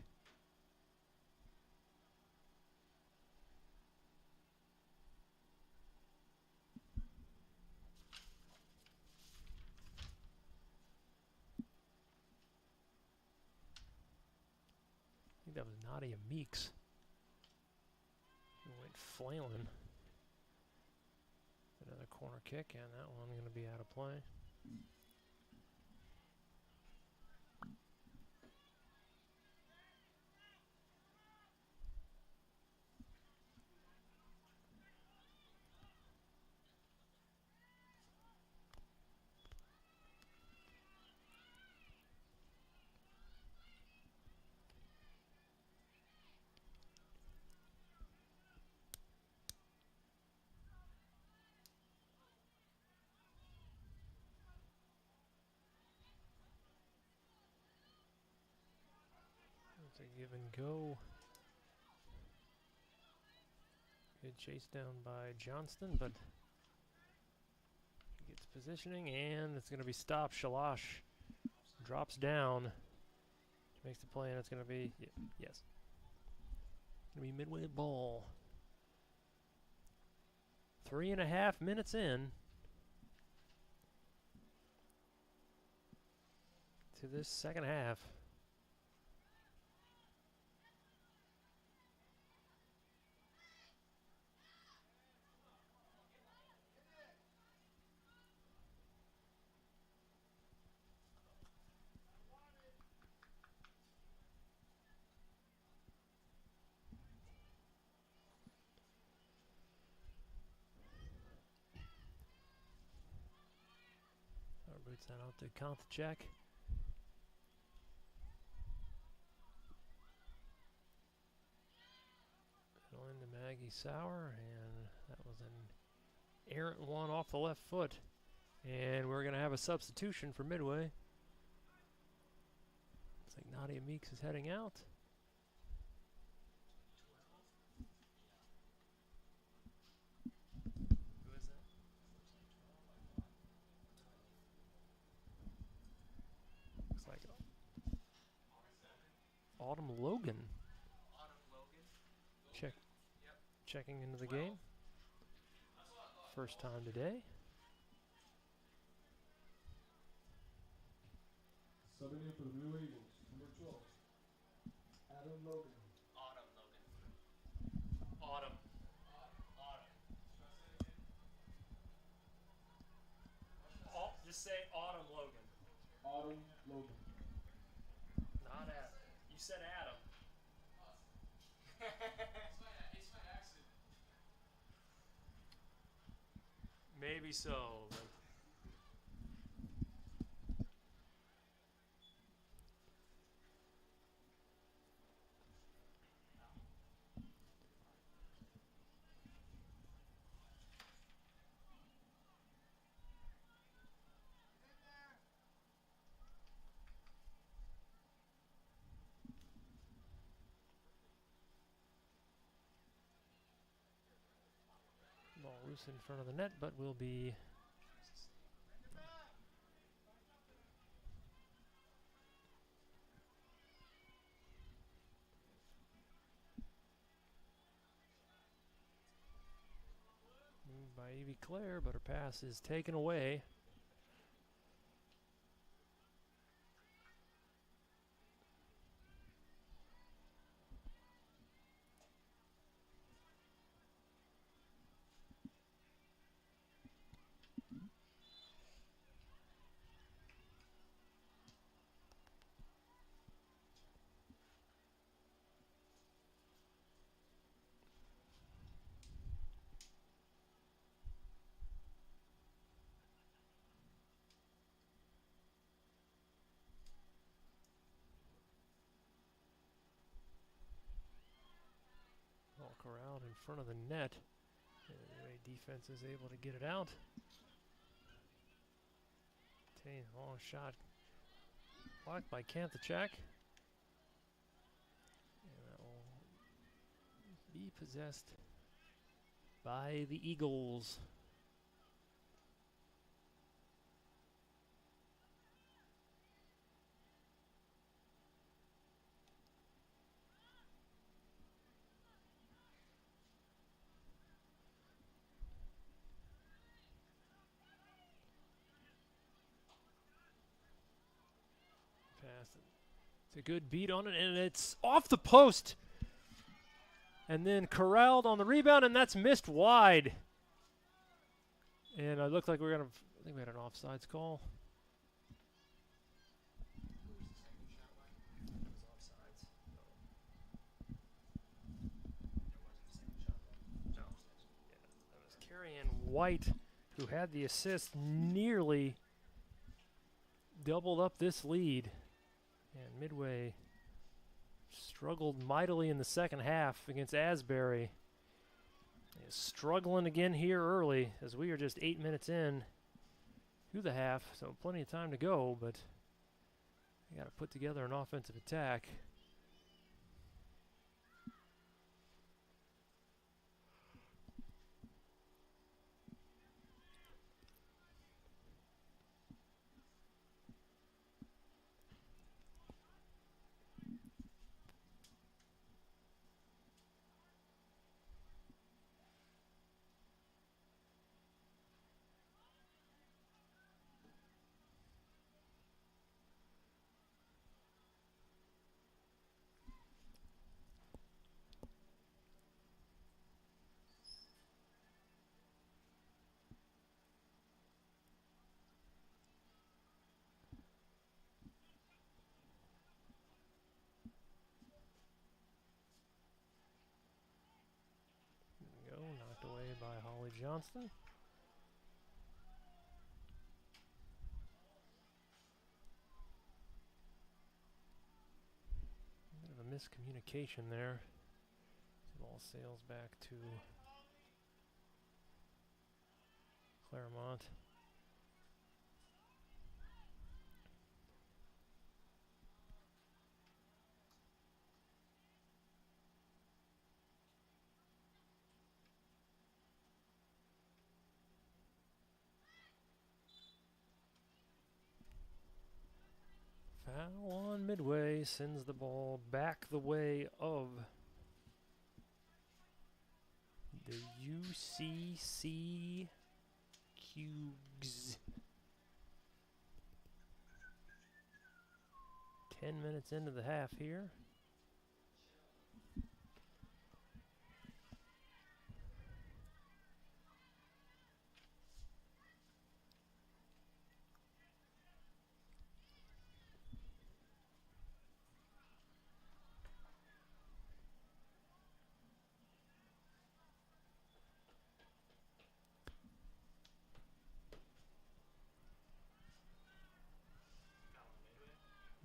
I think that was Nadia Meeks who went flailing. Another corner kick, and that one going to be out of play. A give and go. Good chase down by Johnston, but he gets positioning, and it's going to be stopped. Shalash drops down, makes the play, and it's going to be, yes. Going to be Midway ball. 3.5 minutes in to this second half. Boots that out to Kontachek. Middle into Maggie Sauer, and that was an errant one off the left foot. And we're going to have a substitution for Midway. Looks like Nadia Meeks is heading out. Autumn Logan
Autumn Logan.
checking into the game. First time today.
Subbing in for the Midway Eagles, number 12, Adam Logan.
Autumn Logan. Autumn. Autumn.
Just say Autumn Logan.
Autumn Logan.
Not Adam. You said Adam.
It's my accent.
Maybe so. But
Ball loose in front of the net, but will be moved by Evie Claire, but her pass is taken away. Ball corralled in front of the net. Anyway, defense is able to get it out. Long shot blocked by Kanthachak. And that will be possessed by the Eagles. It's a good beat on it, and it's off the post. And then corralled on the rebound, and that's missed wide. And it looked like I think we had an offsides call.
it was offsides. No.
That was Carrie-Ann White, who had the assist, nearly doubled up this lead. And Midway struggled mightily in the second half against Asbury. Is struggling again here early, as we are just 8 minutes in to the half, so plenty of time to go, but we got to put together an offensive attack. Knocked away by Holly Johnston. A bit of a miscommunication there. The ball sails back to Clermont. Foul on Midway sends the ball back the way of the UCC Cougs. 10 minutes into the half here.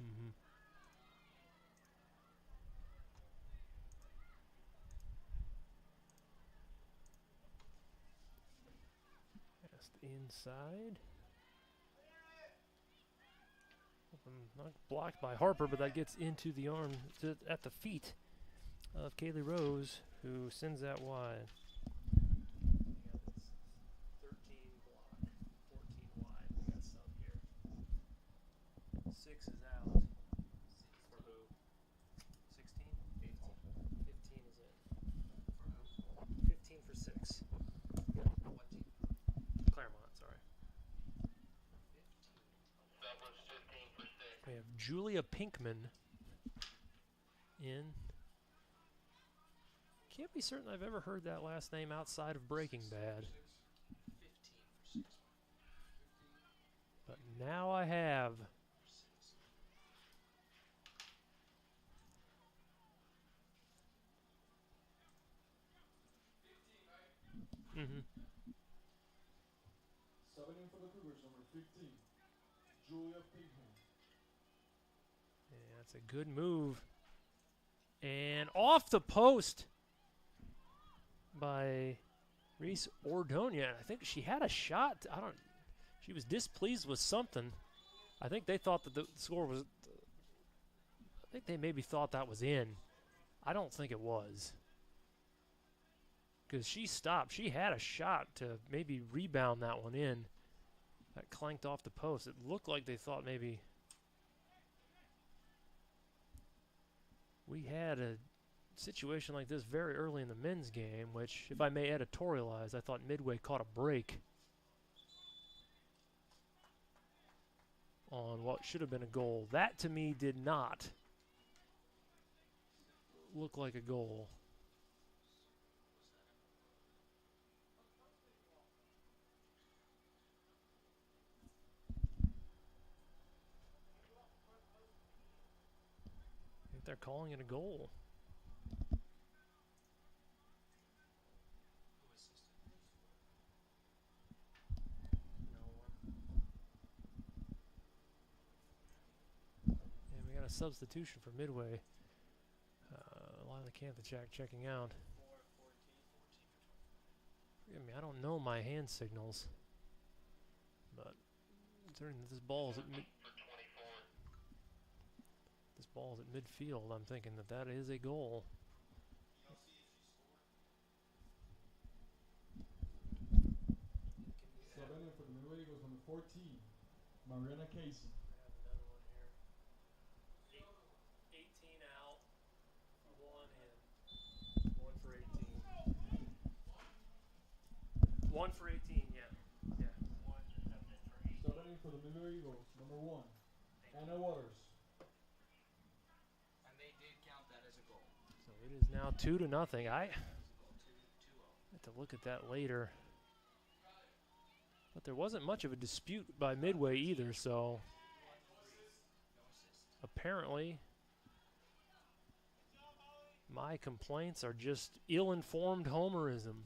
Mm-hmm. Just inside. Not blocked by Harper, but that gets into the arm at the feet of Kaylee Rose, who sends that wide.
Yeah, it's 13 block, 14 wide. We got sub here. 6 is out. For who? 16? 15. 15 is in.
For who?
15 for 6.
What team?
Clermont, sorry.
15.
That was 15 for 6.
We have Julia Pinkman in. Can't be certain I've ever heard that last name outside of Breaking Bad.
15 for 6.
But now I have.
For 6.
Mm-hmm.
Subbing for the Cougars, number 15, Julia Pinkham.
Yeah, that's a good move. And off the post by Reese Ordonia. I think she had a shot. She was displeased with something. I think they thought that the score was. I think they maybe thought that was in. I don't think it was. Because she stopped. She had a shot to maybe rebound that one in. That clanked off the post. It looked like they thought maybe we had a situation like this very early in the men's game, which, if I may editorialize, I thought Midway caught a break on what should have been a goal. That, to me, did not look like a goal. I think they're calling it a goal.
Who assisted?
No one.
And we got a substitution for Midway. Lila Kanthachak checking out.
4 14. 14 for 24.
Forgive me, I don't know my hand signals. But considering that this ball is at
For 24.
this ball is at midfield, I'm thinking that that is a goal.
Subbing for the Midway Eagles, number 14, Mariana Casey.
I have another one here. 18 out. 1 in. 1 for 18. 1 for 18, yeah. Yeah. 1 coming in for 18.
Subbing for the Midway Eagles, number 1, Anna Waters.
And they did count that as a goal.
So it is now 2-0. I
That was a goal. 2-0.
have to look at that later. But there wasn't much of a dispute by Midway either, so
No assist.
apparently my complaints are just ill-informed homerism.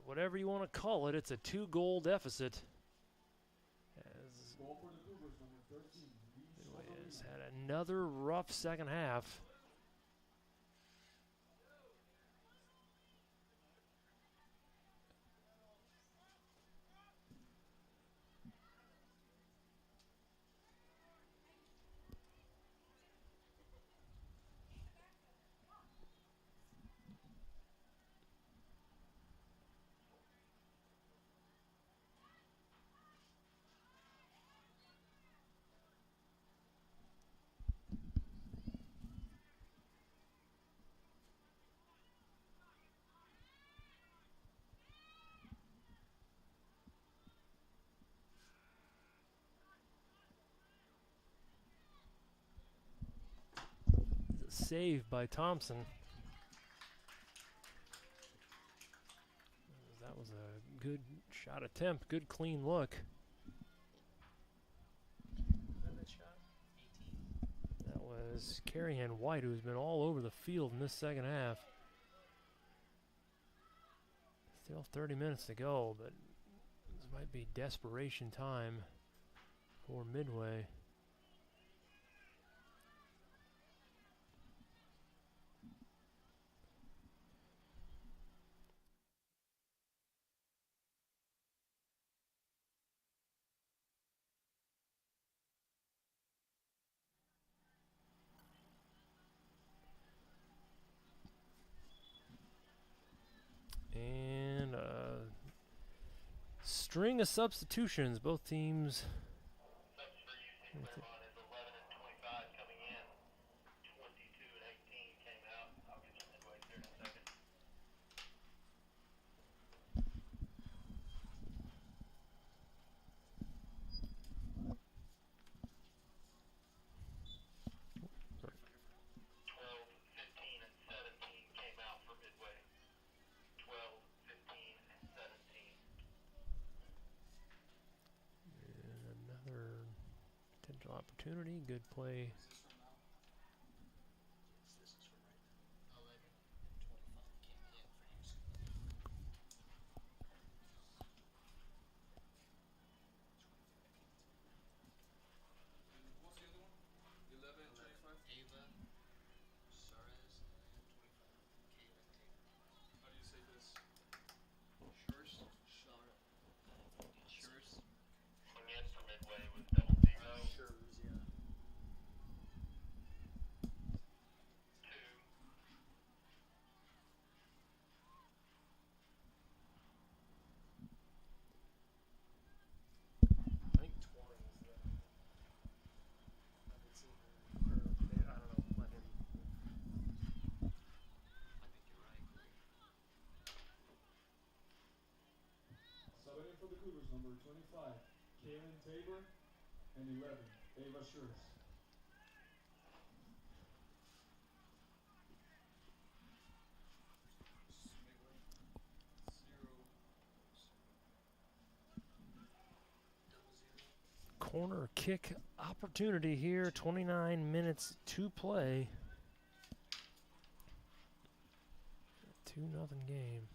Whatever you want to call it, it's a 2-goal deficit. As
Goal for the Cougars, number 13,
Midway has had another rough second half. save by Thompson. That was a good shot attempt, good clean look.
That shot?
18.
That was Carrie-Ann White, who's been all over the field in this second half. Still 30 minutes to go, but this might be desperation time for Midway. And string of substitutions. Both teams.
Subs for UC Clermont is 11 and 25 coming in. 22 and 18 came out. I'll get you Midway here in a second. Twelve, 15, and 17 came out for Midway. 12, 15, and 17.
And another potential opportunity. Good play.
Is this from now?
Yes, this is from right now. 11 and 25 came in for UC.
And what's the other one? 11 and 25?
Ava, Suarez, and 25. Kaylin Taylor.
How do you say this?
Shurs, Shara. Shurs.
Coming in for Midway was 00,
Shurs, yeah.
2,
I think 20 is the. I haven't seen him. Or they, I don't know, let him.
I think you're right, Corey.
Subbing in for the Cougars, number 25, Kaylin Tabor, and 11, Ava Schurz. Midway, 0.
00.
Corner kick opportunity here. 29 minutes to play. 2-0 game.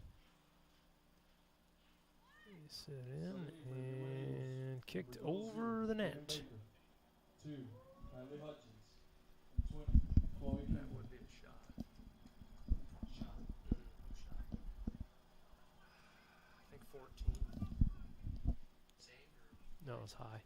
Set in and kicked over the net.
2, Kylie Hutchins. And 20, Chloe
That
Campbell.
would be a shot.
Shot.
Shot. I think 14.
Save or
No, it's high.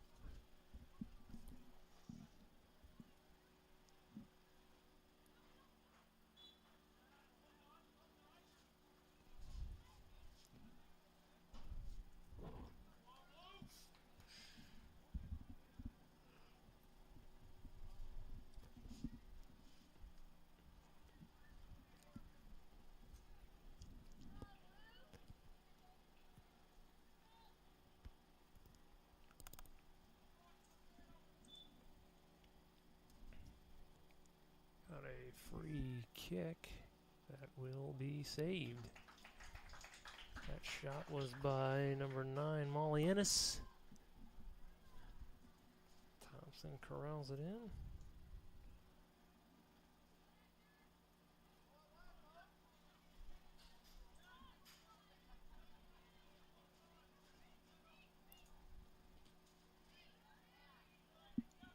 Got a free kick that will be saved. That shot was by number 9, Molly Ennis. Thompson corrals it in.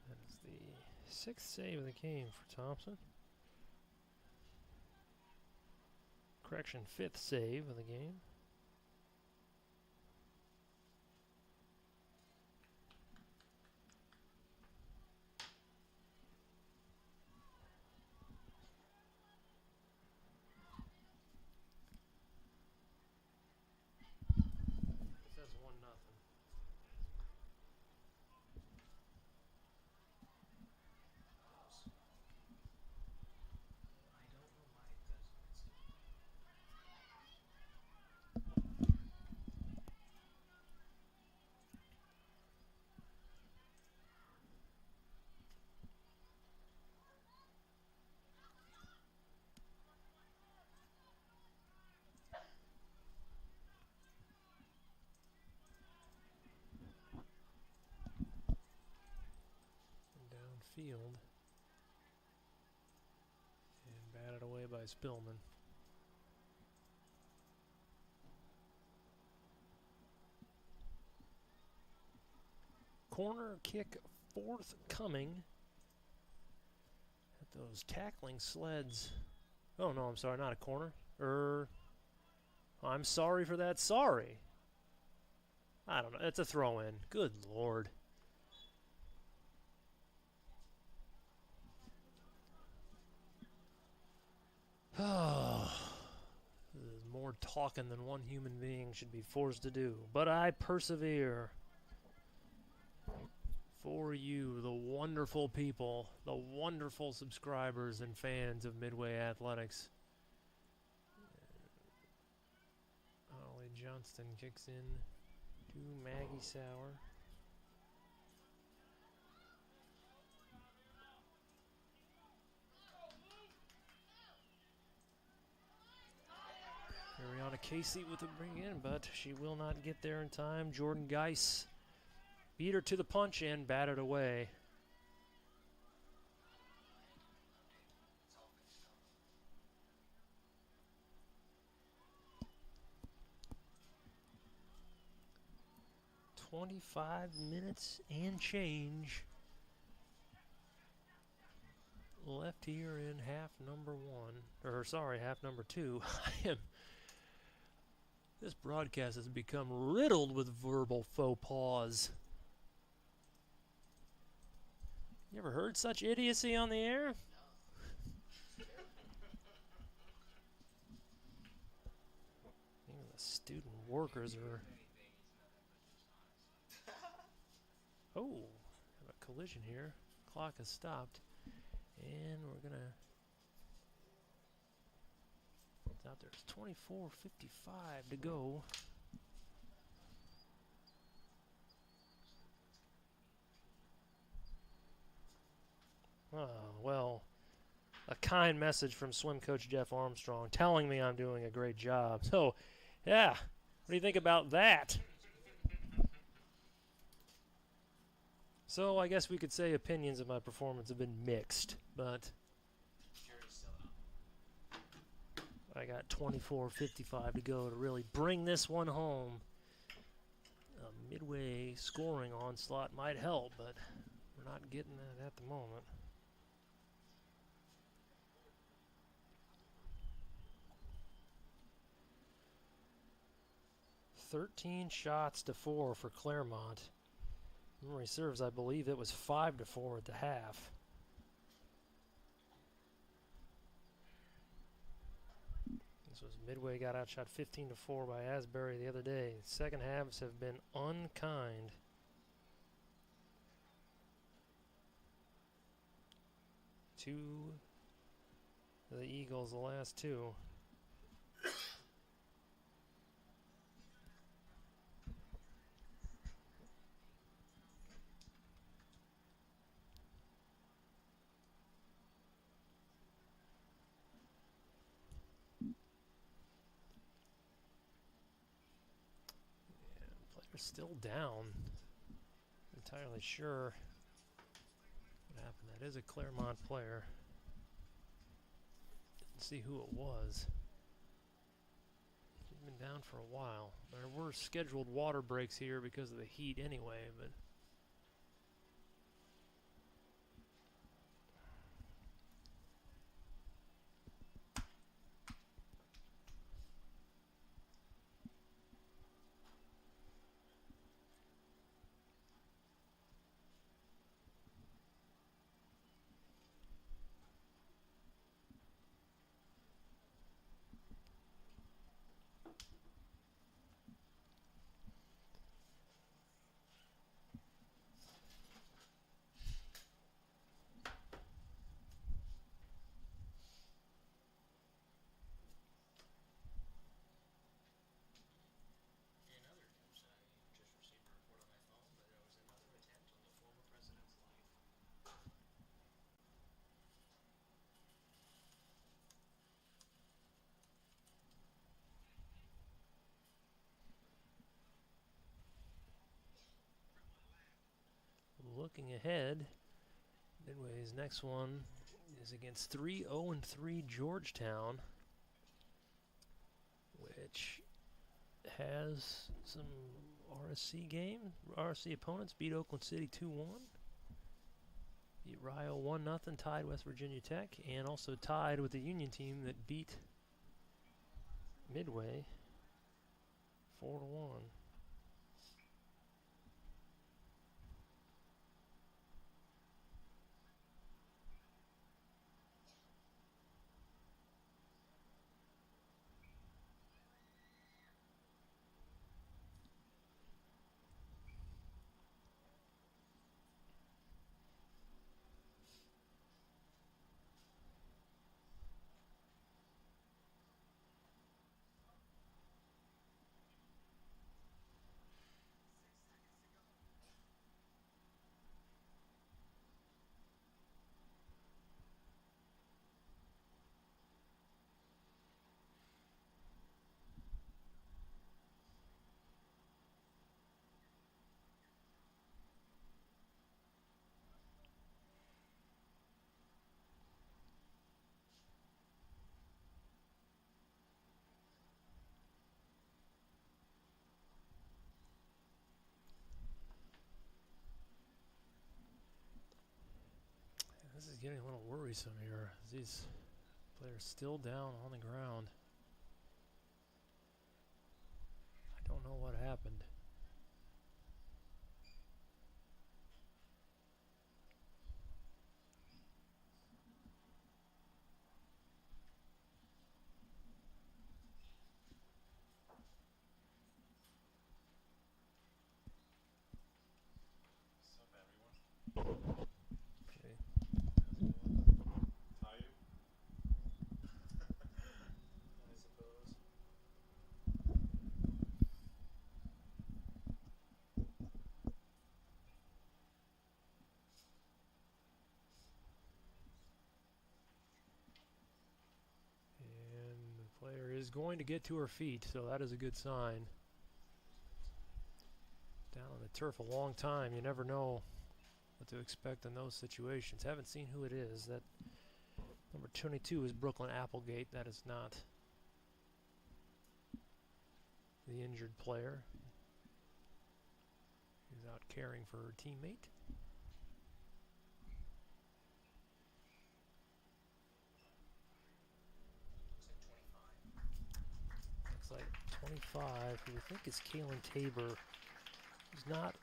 That is the 6th save of the game for Thompson. Correction, 5th save of the game.
It says 1-0.
I don't know why it does that.
field. And batted away by Spillman. Corner kick forthcoming. At those tackling sleds. Oh no, I'm sorry, not a corner. I'm sorry for that. Sorry. I don't know. It's a throw in. Good Lord. Oh, this is more talking than one human being should be forced to do. But I persevere. For you, the wonderful people, the wonderful subscribers and fans of Midway Athletics. Ollie Johnston kicks in to Maggie Sauer. Ariana Casey with a bring in, but she will not get there in time. Jordan Geis beat her to the punch and batted away. "25 minutes and change left here in half number one. Or sorry, half number two. This broadcast has become riddled with verbal faux pas. You ever heard such idiocy on the air? Even the student workers are... Oh, have a collision here. Clock has stopped. And we're going to... It's out there. It's 24:55 to go. Oh, well, a kind message from swim coach Jeff Armstrong telling me I'm doing a great job. So, yeah, what do you think about that? So, I guess we could say opinions of my performance have been mixed, but I got 24:55 to go to really bring this one home. A Midway scoring onslaught might help, but we're not getting that at the moment. 13 shots to 4 for Clermont. Memory serves, I believe it was 5 to 4 at the half. This was Midway got outshot 15 to 4 by Asbury the other day. Second halves have been unkind. Two the Eagles, the last two. Still down. Entirely sure what happened. That is a Clermont player. Didn't see who it was. He's been down for a while. There were scheduled water breaks here because of the heat anyway, but looking ahead, been Midway's next one is against 3-0-3 Georgetown, which has some RSC opponents. Beat Oakland City 2-1. Beat Rio 1-0, tied West Virginia Tech, and also tied with the Union team that beat Midway 4-1. This is getting a little worrisome here. These players still down on the ground. I don't know what happened. Okay.
I suppose.
And the player is going to get to her feet, so that is a good sign. Down on the turf a long time, you never know what to expect in those situations. Haven't seen who it is. That number 22 is Brooklyn Applegate. That is not the injured player. He's out caring for her teammate.
Looks like 25.
Looks like 25, who we think is Kalen Tabor. Who's not.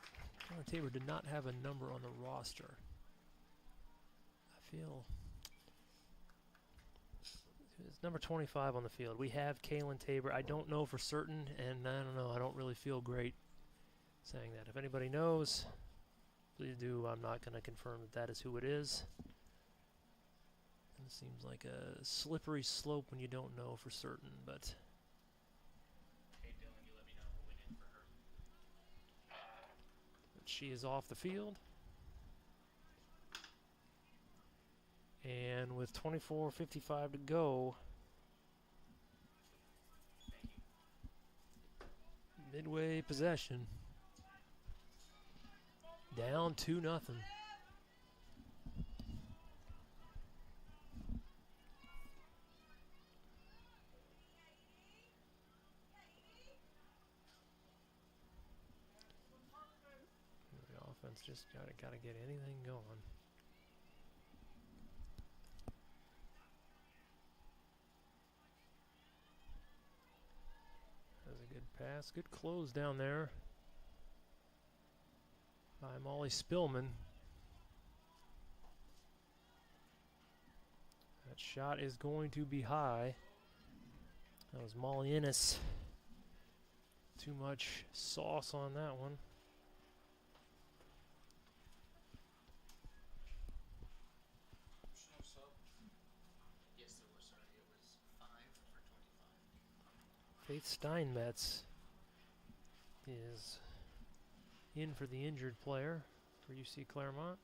Kalen Tabor did not have a number on the roster. I feel it's number 25 on the field. We have Kalen Tabor. I don't know for certain, and I don't know. I don't really feel great saying that. If anybody knows, please do. I'm not going to confirm that that is who it is. It seems like a slippery slope when you don't know for certain, but
Hey Dylan, you let me know who went in for her.
she is off the field. And with 24:55 to go, Midway possession. Down 2-0. The offense just gotta get anything going. That's a good pass. Good close down there by Molly Spillman. That shot is going to be high. That was Molly Innes. Too much sauce on that one.
Yes, there was, sorry. It was 5 for 25.
Faith Steinmetz is in for the injured player for UC Clermont.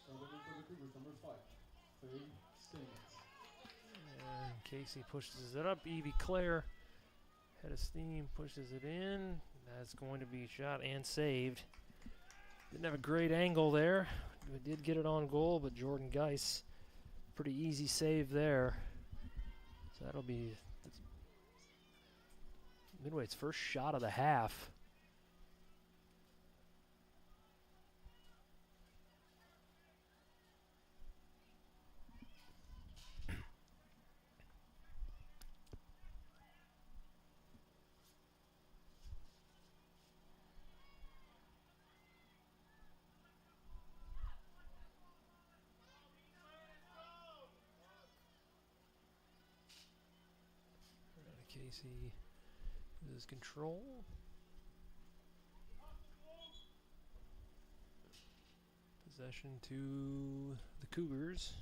Subbing in for the Cougars, number 5, Faye Stevens.
And Casey pushes it up. Evie Clare, head of steam, pushes it in. That's going to be shot and saved. Didn't have a great angle there. We did get it on goal, but Jordan Geis, pretty easy save there. So that'll be Midway's first shot of the half. Casey loses control. Possession to the Cougars.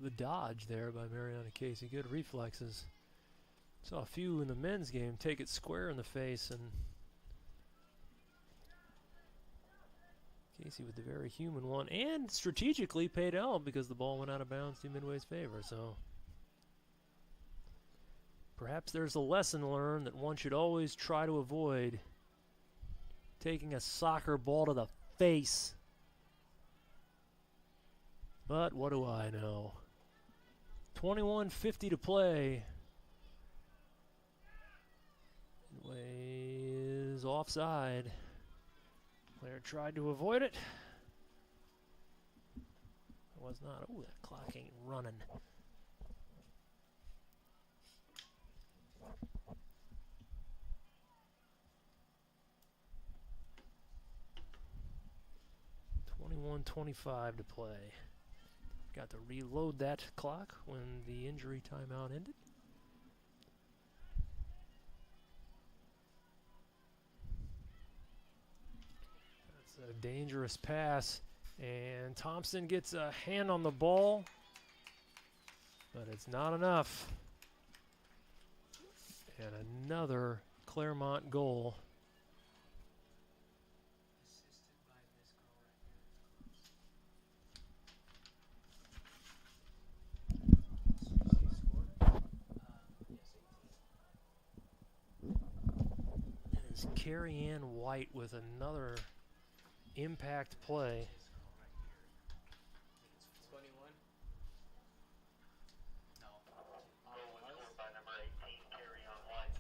The dodge there by Mariana Casey. Good reflexes. Saw a few in the men's game take it square in the face, and Casey with the very human one, and strategically paid out because the ball went out of bounds to Midway's favor. So perhaps there's a lesson learned that one should always try to avoid taking a soccer ball to the face. But what do I know? 21:50 to play. Midway is offside. Player tried to avoid it. It was not. Oh, that clock ain't running. .25 to play. Got to reload that clock when the injury timeout ended. That's a dangerous pass, and Thompson gets a hand on the ball, but it's not enough. And another Clermont goal. Carrie Ann White with another impact play.
21? No.
Goal was scored by number 18, Carrie Ann White.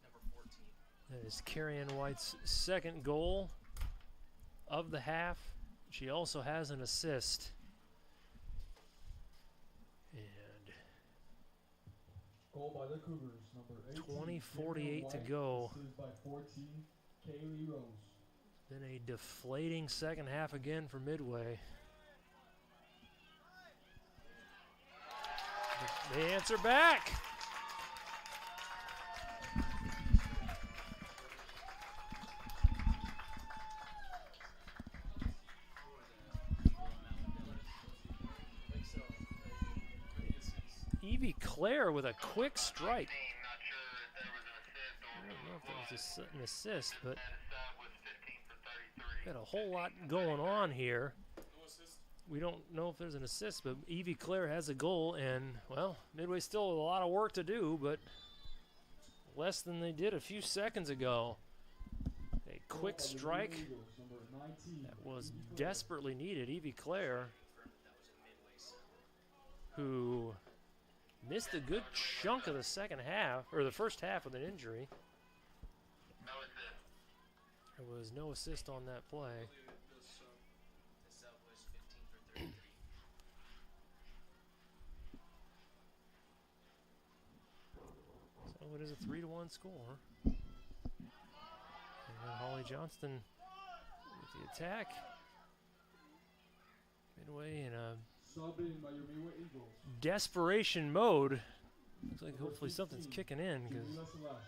Number 14.
That is Carrie Ann White's second goal of the half. She also has an assist.
Goal by the Cougars, number 18.
20:48 to go.
Assisted by 14, Kaylee Rose.
Been a deflating second half again for Midway. They answer back. Evie Claire with a quick strike.
Not sure if there was an assist or
I don't know if there was an assist, but
that sub was 15 for 33.
got a whole lot going on here. We don't know if there's an assist, but Evie Claire has a goal, and, well, Midway still a lot of work to do, but less than they did a few seconds ago. A quick strike that was desperately needed. Evie Claire, who missed a good chunk of the second half, or the first half with an injury.
No assist.
There was no assist on that play.
The sub was 15 for 33.
So it is a 3-1 score. And Holly Johnston with the attack. Midway in a
Subbing by your Midway Eagles.
desperation mode. Looks like hopefully something's kicking in, because
Jamila Salash.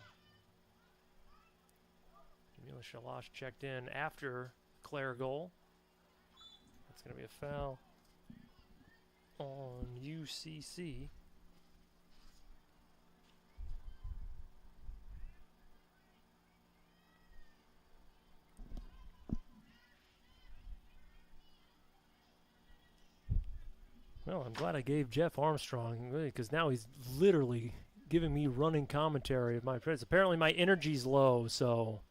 Jamila Shalash checked in after Claire goal. That's going to be a foul on UCC. Well, I'm glad I gave Jeff Armstrong, because now he's literally giving me running commentary of my friends. Apparently my energy's low, so.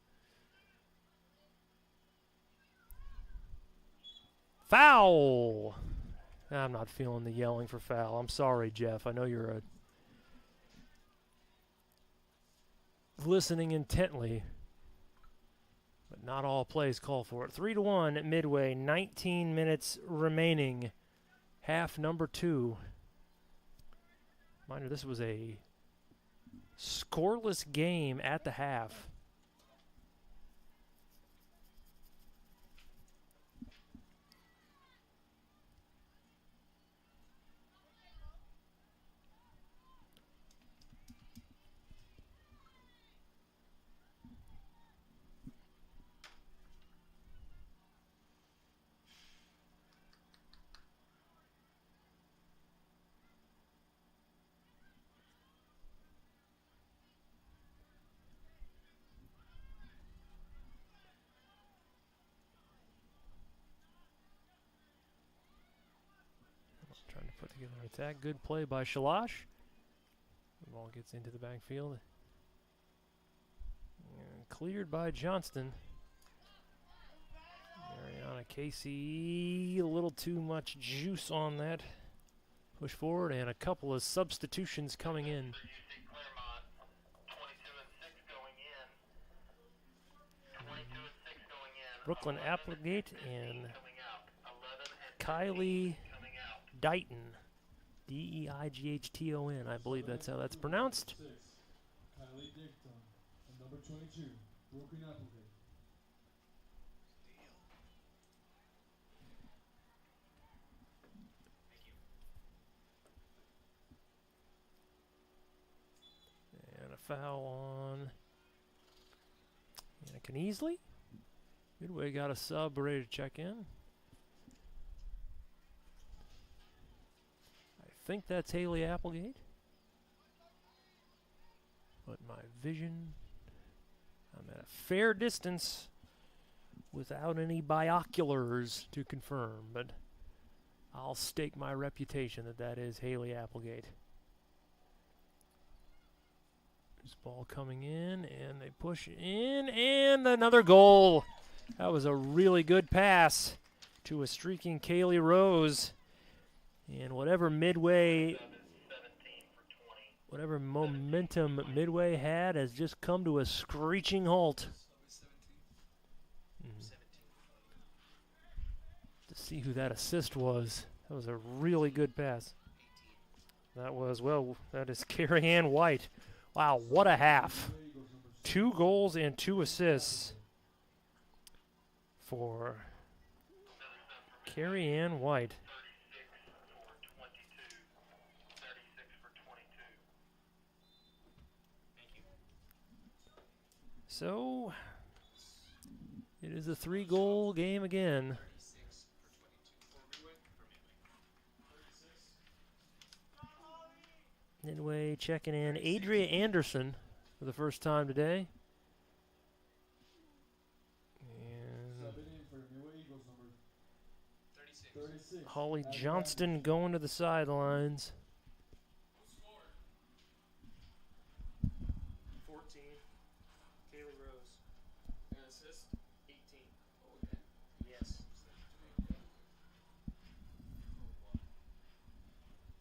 Foul! I'm not feeling the yelling for foul. I'm sorry, Jeff. I know you're listening intently, but not all plays call for it. 3-1 at Midway, 19 minutes remaining. Half number 2. Reminder, this was a scoreless game at the half. Trying to put together an attack. Good play by Shalash. The ball gets into the backfield. And cleared by Johnston. Mariana Casey, a little too much juice on that. Push forward, and a couple of substitutions coming in.
For UC Clermont, 22 and 6 going in. 22 and 6 going in.
Brooklyn
11
Applegate and
coming out. 11 and
Kylie
coming out.
Dighton. Deightton, I believe that's how that's pronounced.
6, Kylie Dickton. And number 22, Brooklyn Applegate.
And a foul on Anna Kneasley. Midway got a sub ready to check in. I think that's Haley Applegate. But my vision, I'm at a fair distance without any binoculars to confirm, but I'll stake my reputation that that is Haley Applegate. This ball coming in, and they push in, and another goal. That was a really good pass to a streaking Kaylee Rose. And whatever Midway, whatever momentum Midway had has just come to a screeching halt. To see who that assist was. That was a really good pass. That was, well, that is Carrie Ann White. Wow, what a half. 2 goals and 2 assists for Carrie Ann White.
36 for 22.
So, it is a 3-goal game again.
36 for 22 for Midway.
Midway checking in Adria Anderson for the first time today. And
Subbing in for Midway Eagles, number 36.
Holly
Abby
Johnston going to the sidelines.
14. Kaylee Rose.
An assist.
18.
Oh, yeah.
Yes.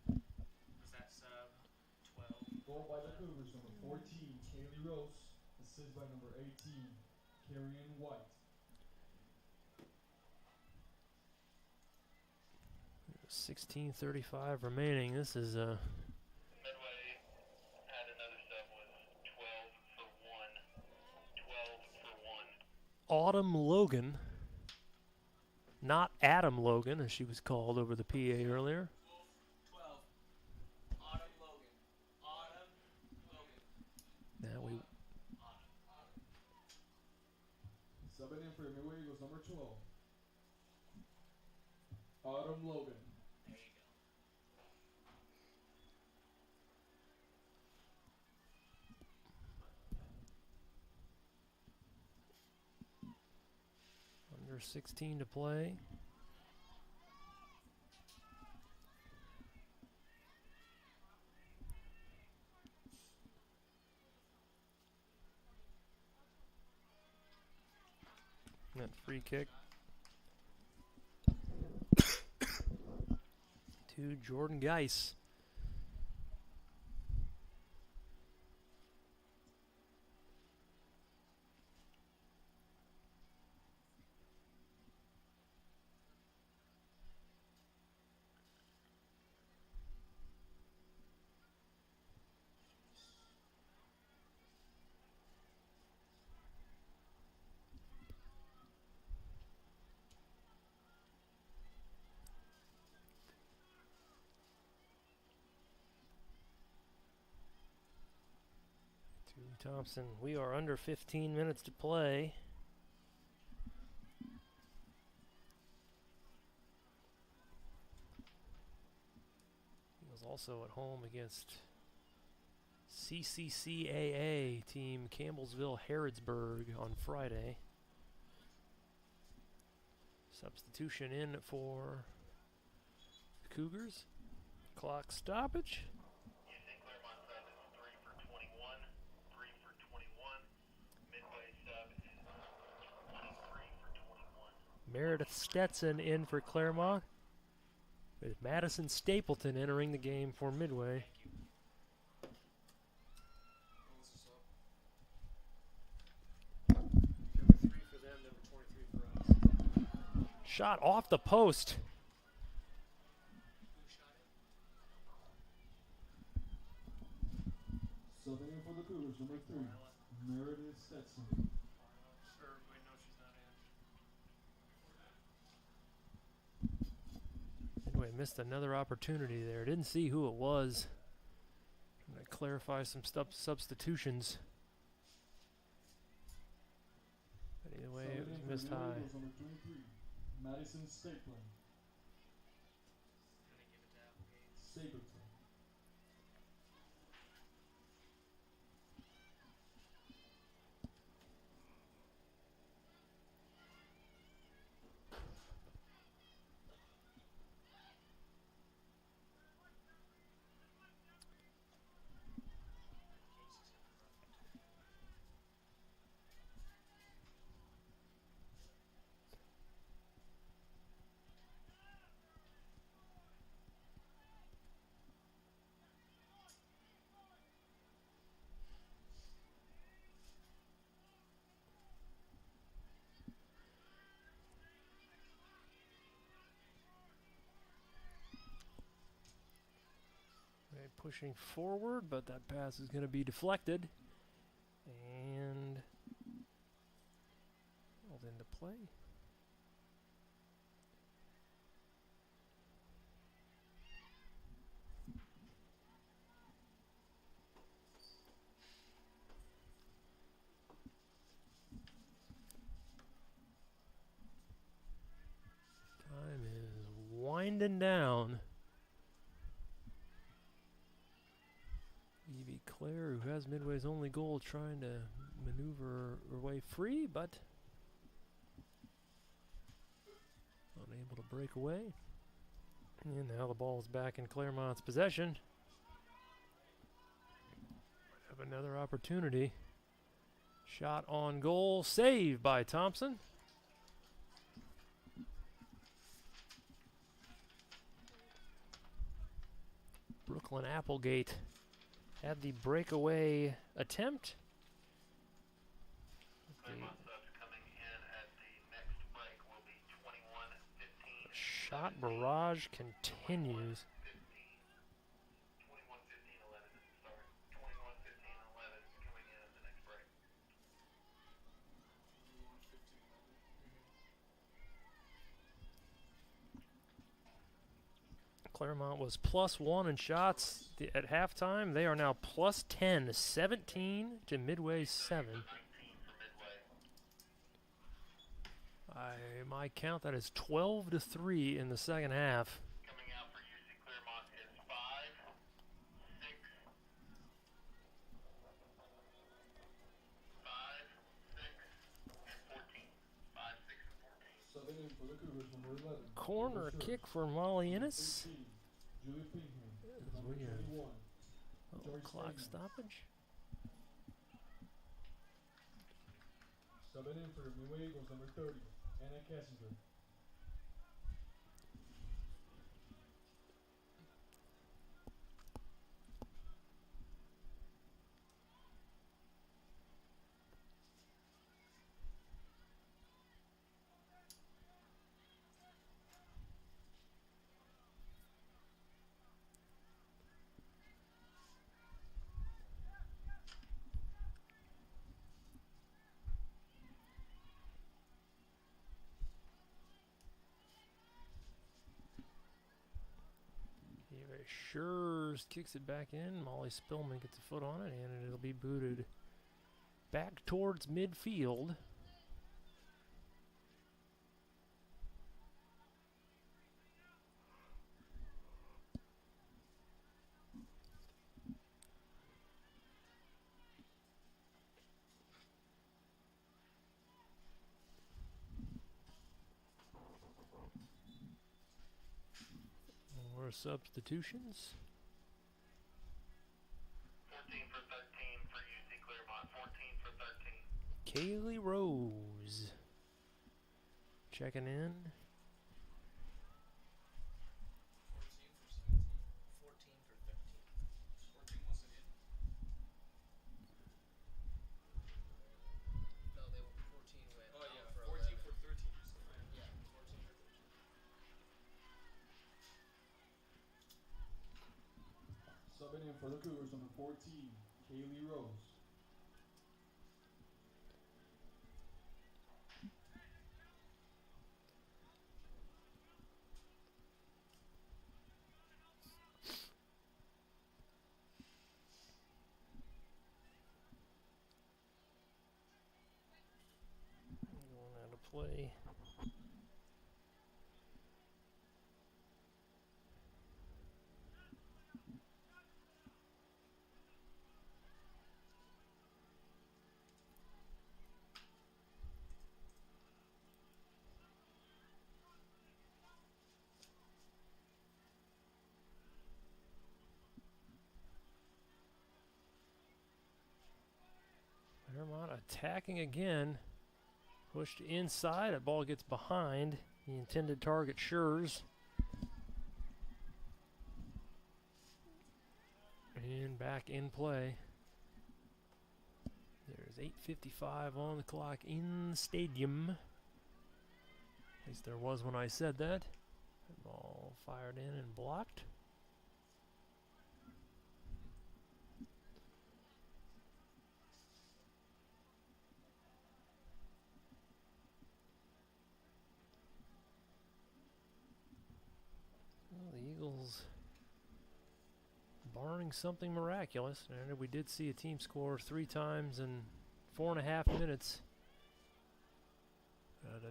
Was that sub 12?
Goal by the Cougars, number 14, Kaylee Rose. Assist by number 18, Carrie Ann White.
16:35 remaining. This is a
Midway had another sub with 12 for 1. 12 for 1.
Autumn Logan. Not Adam Logan, as she was called over the PA earlier.
12. Autumn Logan. Autumn Logan.
Now we
Subbing in for Midway Eagles, number 12, Autumn Logan.
There you go.
Under 16 to play. That free kick to Jordan Geis. Thompson, we are under 15 minutes to play. He was also at home against CCCAA team Campbellsville Harrodsburg on Friday. Substitution in for the Cougars. Clock stoppage.
UC Clermont sub is 3 for 21, 3 for 21. Midway sub is 23 for 21.
Meredith Stetson in for Clermont, with Madison Stapleton entering the game for Midway.
Number 3 for them, number 23 for us.
Shot off the post.
Who shot it?
Subbing in for the Cougars, number 3, Meredith Stetson.
Or, wait, no, she's not in.
Midway missed another opportunity there. Didn't see who it was. Trying to clarify some substitutions. But either way, it was missed high.
Number 23, Madison Stapleton.
Gonna give it to Applegate.
Stapleton.
Pushing forward, but that pass is going to be deflected and called into play. Time is winding down. Evie Claire, who has Midway's only goal, trying to maneuver her way free, but unable to break away. And now the ball is back in Clermont's possession. Have another opportunity. Shot on goal, saved by Thompson. Brooklyn Applegate had the breakaway attempt.
Clermont subs coming in at the next break will be 21-15.
Shot barrage continues.
21-15-11 is the start. 21-15-11 coming in at the next break.
Clermont was +1 in shots at halftime. They are now +10, 17 to Midway 7.
19 for Midway.
By my count, that is 12-3 in the second half.
Coming out for UC Clermont is 5, 6, 5, 6, and 14. 5, 6, and 14.
Subbing in for the Cougars, number 11.
Corner
Reserve.
kick for Molly Innes.
15, Julie Pinkham.
As
Number
we have
21.
Oh, clock stoppage.
Subbing in for Midway Eagles, number 30. Anna Kessinger.
Eva Schurz kicks it back in. Molly Spillman gets a foot on it, and it'll be booted back towards midfield. More substitutions.
14 for 13 for UC Clermont. 14 for 13.
Kaylee Rose checking in.
14 for 17. 14 for 13. 14 wasn't in. No, they were 14 went.
Oh yeah,
for
14
11.
for 13.
Yeah, 14 for 13.
Subbing in for the Cougars, number 14. Kaylee Rose.
Going out of play. Clermont attacking again. Pushed inside. That ball gets behind the intended target, Schurz. And back in play. There's 8:55 on the clock in the stadium. At least there was when I said that. Ball fired in and blocked. Well, the Eagles, barring something miraculous, and we did see a team score 3 times in 4.5 minutes.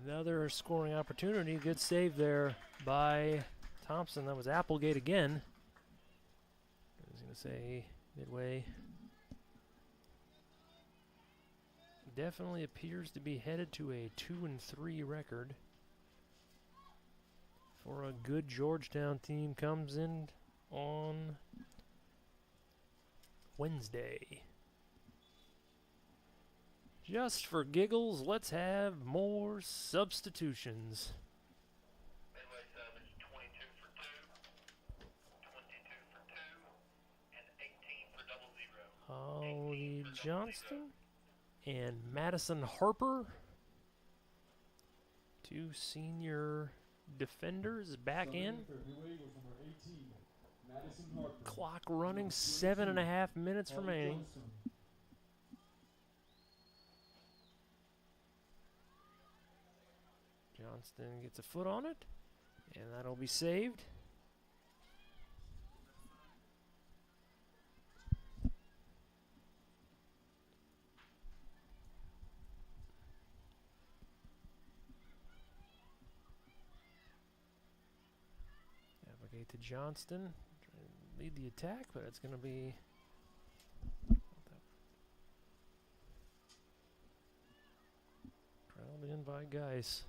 Another scoring opportunity. Good save there by Thompson. That was Applegate again. I was going to say Midway definitely appears to be headed to a 2-3 record. For a good Georgetown team comes in on Wednesday. Just for giggles, let's have more substitutions.
Midway sub is 22 for 2, 22 for 2, and 18 for 00.
Holly Johnston and Madison Harper. 2 senior defenders back
Subbing
in.
for Midway Eagles, number 18. Madison Harper.
Clock running, 7.5 minutes
Holly
remaining.
Johnston.
Johnston gets a foot on it, and that'll be saved. Okay, to Johnston. Trying to lead the attack, but it's going to be... Trailed in by Geis.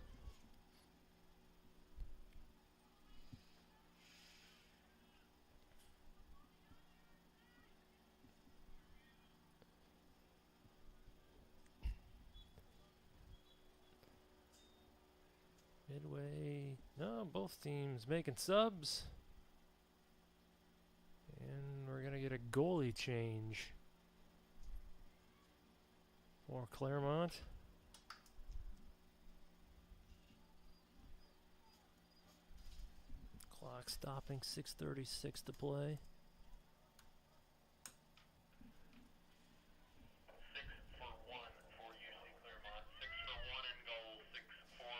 Midway. No, both teams making subs. And we're going to get a goalie change for Clermont. Clock stopping, 6:36 to play.
6 for 1 for UC Clermont. 6 for 1 in goal. 6 for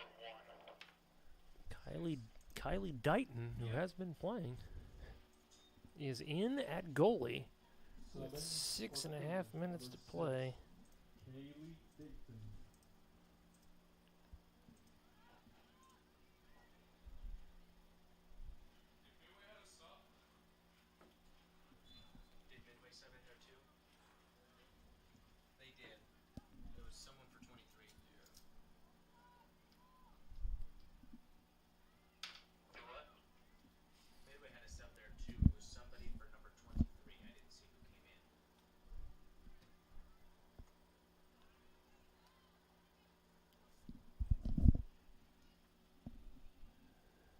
1.
Kylie Dighton, who has been playing, is in at goalie with 6.5 minutes to play.
Kaylee Dayton.
Did Midway sub in there too? They did. It was someone for 23.
Do what?
Midway had a sub there too. It was somebody for number 23. I didn't see who came in.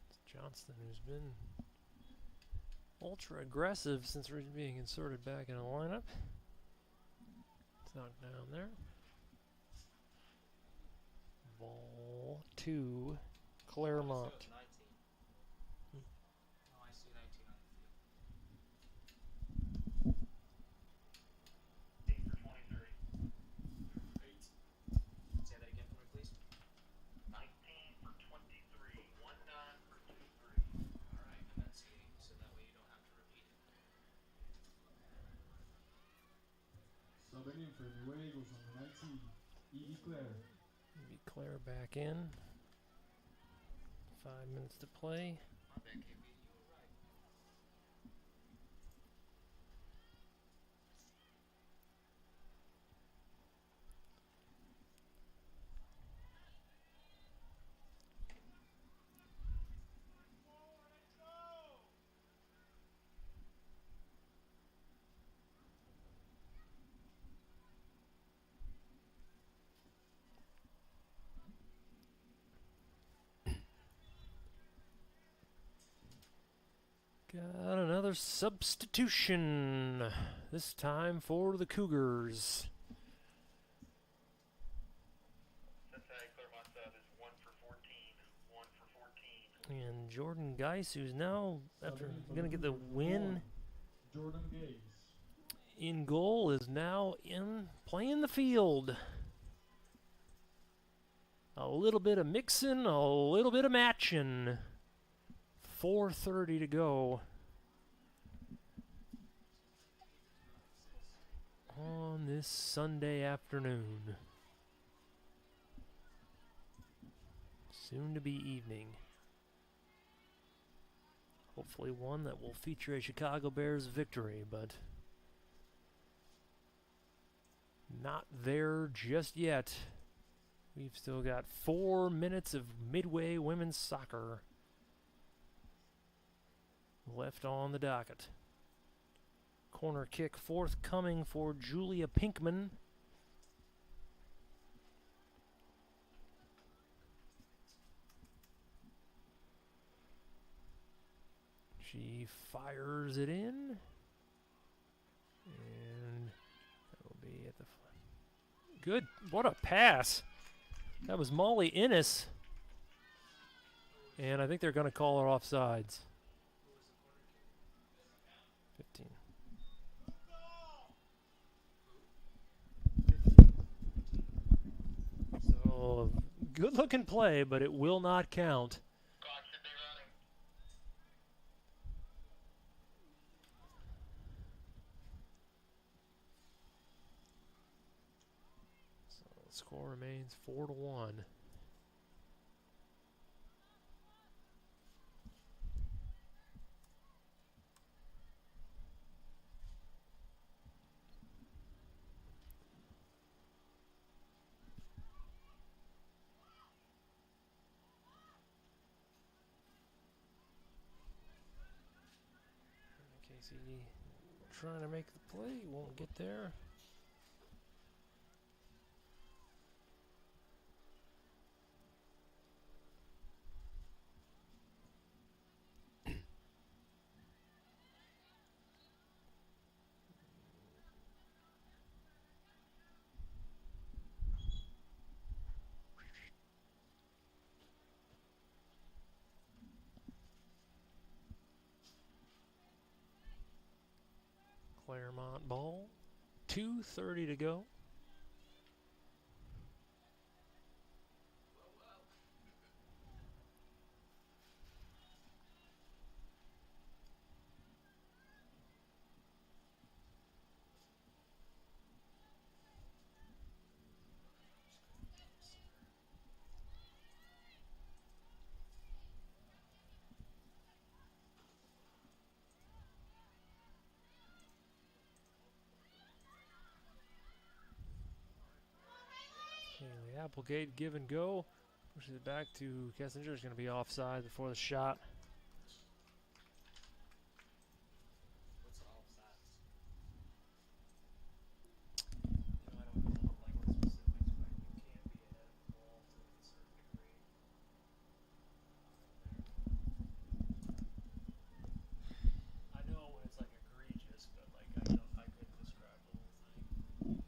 It's Johnston, who's been ultra aggressive since being inserted back in a lineup. It's knocked down there. Ball to Clermont.
So 19. Oh, I see 19 on the field.
8 for 23.
8.
Say that again for me, please.
19 for 23. 19 for 23.
All right, enunciating so that way you don't have to repeat it.
Subbing in for Midway Eagles number 19. Edie Claire.
Maybe Claire back in. 5 minutes to play.
My bad, KB. You were right.
Got another substitution. This time for the Cougars.
Cincinnati-Clermont sub is 1 for 14. 1 for 14.
And Jordan Geis, who's now, after
Subbing in for
going to get the
Cougars number
win
1, Jordan Gaze.
in goal, is now in playing the field. A little bit of mixing, a little bit of matching. 4:30 to go on this Sunday afternoon. Soon to be evening. Hopefully one that will feature a Chicago Bears victory, but not there just yet. We've still got 4 minutes of Midway women's soccer left on the docket. Corner kick forthcoming for Julia Pinkman. She fires it in. And that will be at the front. Good. What a pass. That was Molly Innes. And I think they're going to call her offsides. 15. So, good looking play, but it will not count.
Clock should be running.
So the score remains 4-1. Casey trying to make the play, won't get there. Clermont ball. 2:30 to go. Haley Applegate give and go. Pushes it back to Kessinger. Is going to be offside before the shot.
What's offsides?
I don't know like the specifics, but you can't be ahead of the ball to a certain degree. I know when it's like egregious, but like I couldn't describe the whole thing.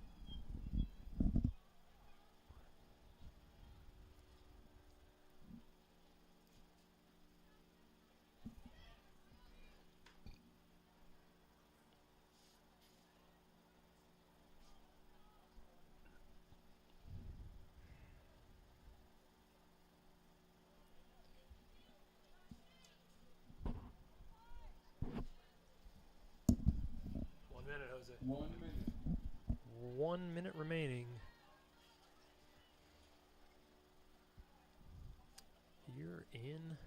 Jose.
1 minute.
1 minute remaining. Here in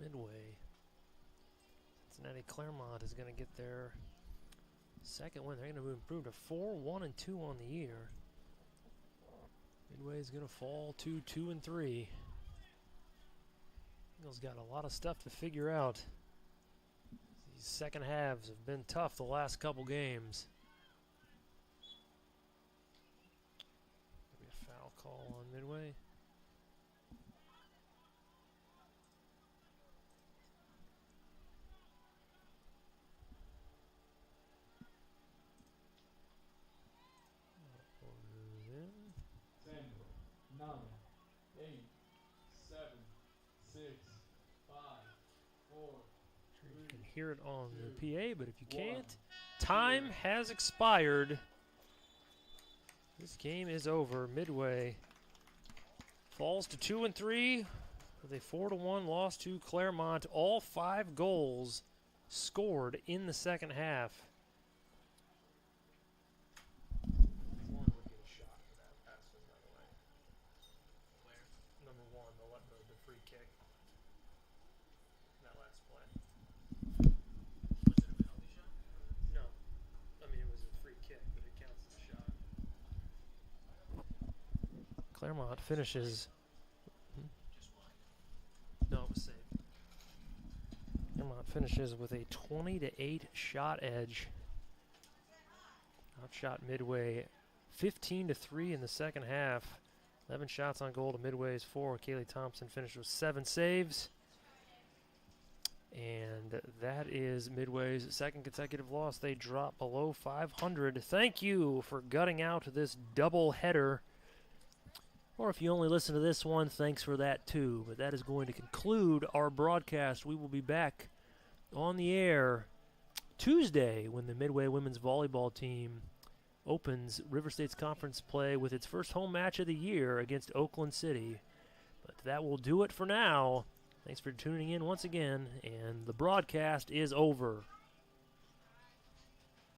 Midway. Cincinnati-Clermont is going to get their second win. They're going to improve to 4-1-2 on the year. Midway is going to fall to 2-3. Eagles got a lot of stuff to figure out. These second halves have been tough the last couple games. Maybe a foul call on Midway.
Ten, 9, 8, 7, 6, 5, 4.
You can hear it on the PA, but if you can't, time has expired. This game is over. Midway falls to 2-3 with a 4-1 loss to Clermont. All 5 goals scored in the second half.
One would get a shot for that pass, by the way.
Where?
Number one, the free kick. That last play.
Was it a penalty shot?
No. I mean, it was a free kick, but it counts as a shot.
Clermont finishes.
Just wide.
No, it was safe.
Clermont finishes with a 20-8 shot edge. Outshot Midway 15-3 in the second half. 11 shots on goal to Midway's 4. Kaylee Thompson finished with 7 saves. And that is Midway's second consecutive loss. They drop below 500. Thank you for gutting out this double header. Or if you only listen to this one, thanks for that too. But that is going to conclude our broadcast. We will be back on the air Tuesday when the Midway women's volleyball team opens River State's conference play with its first home match of the year against Oakland City. But that will do it for now. Thanks for tuning in once again, and the broadcast is over.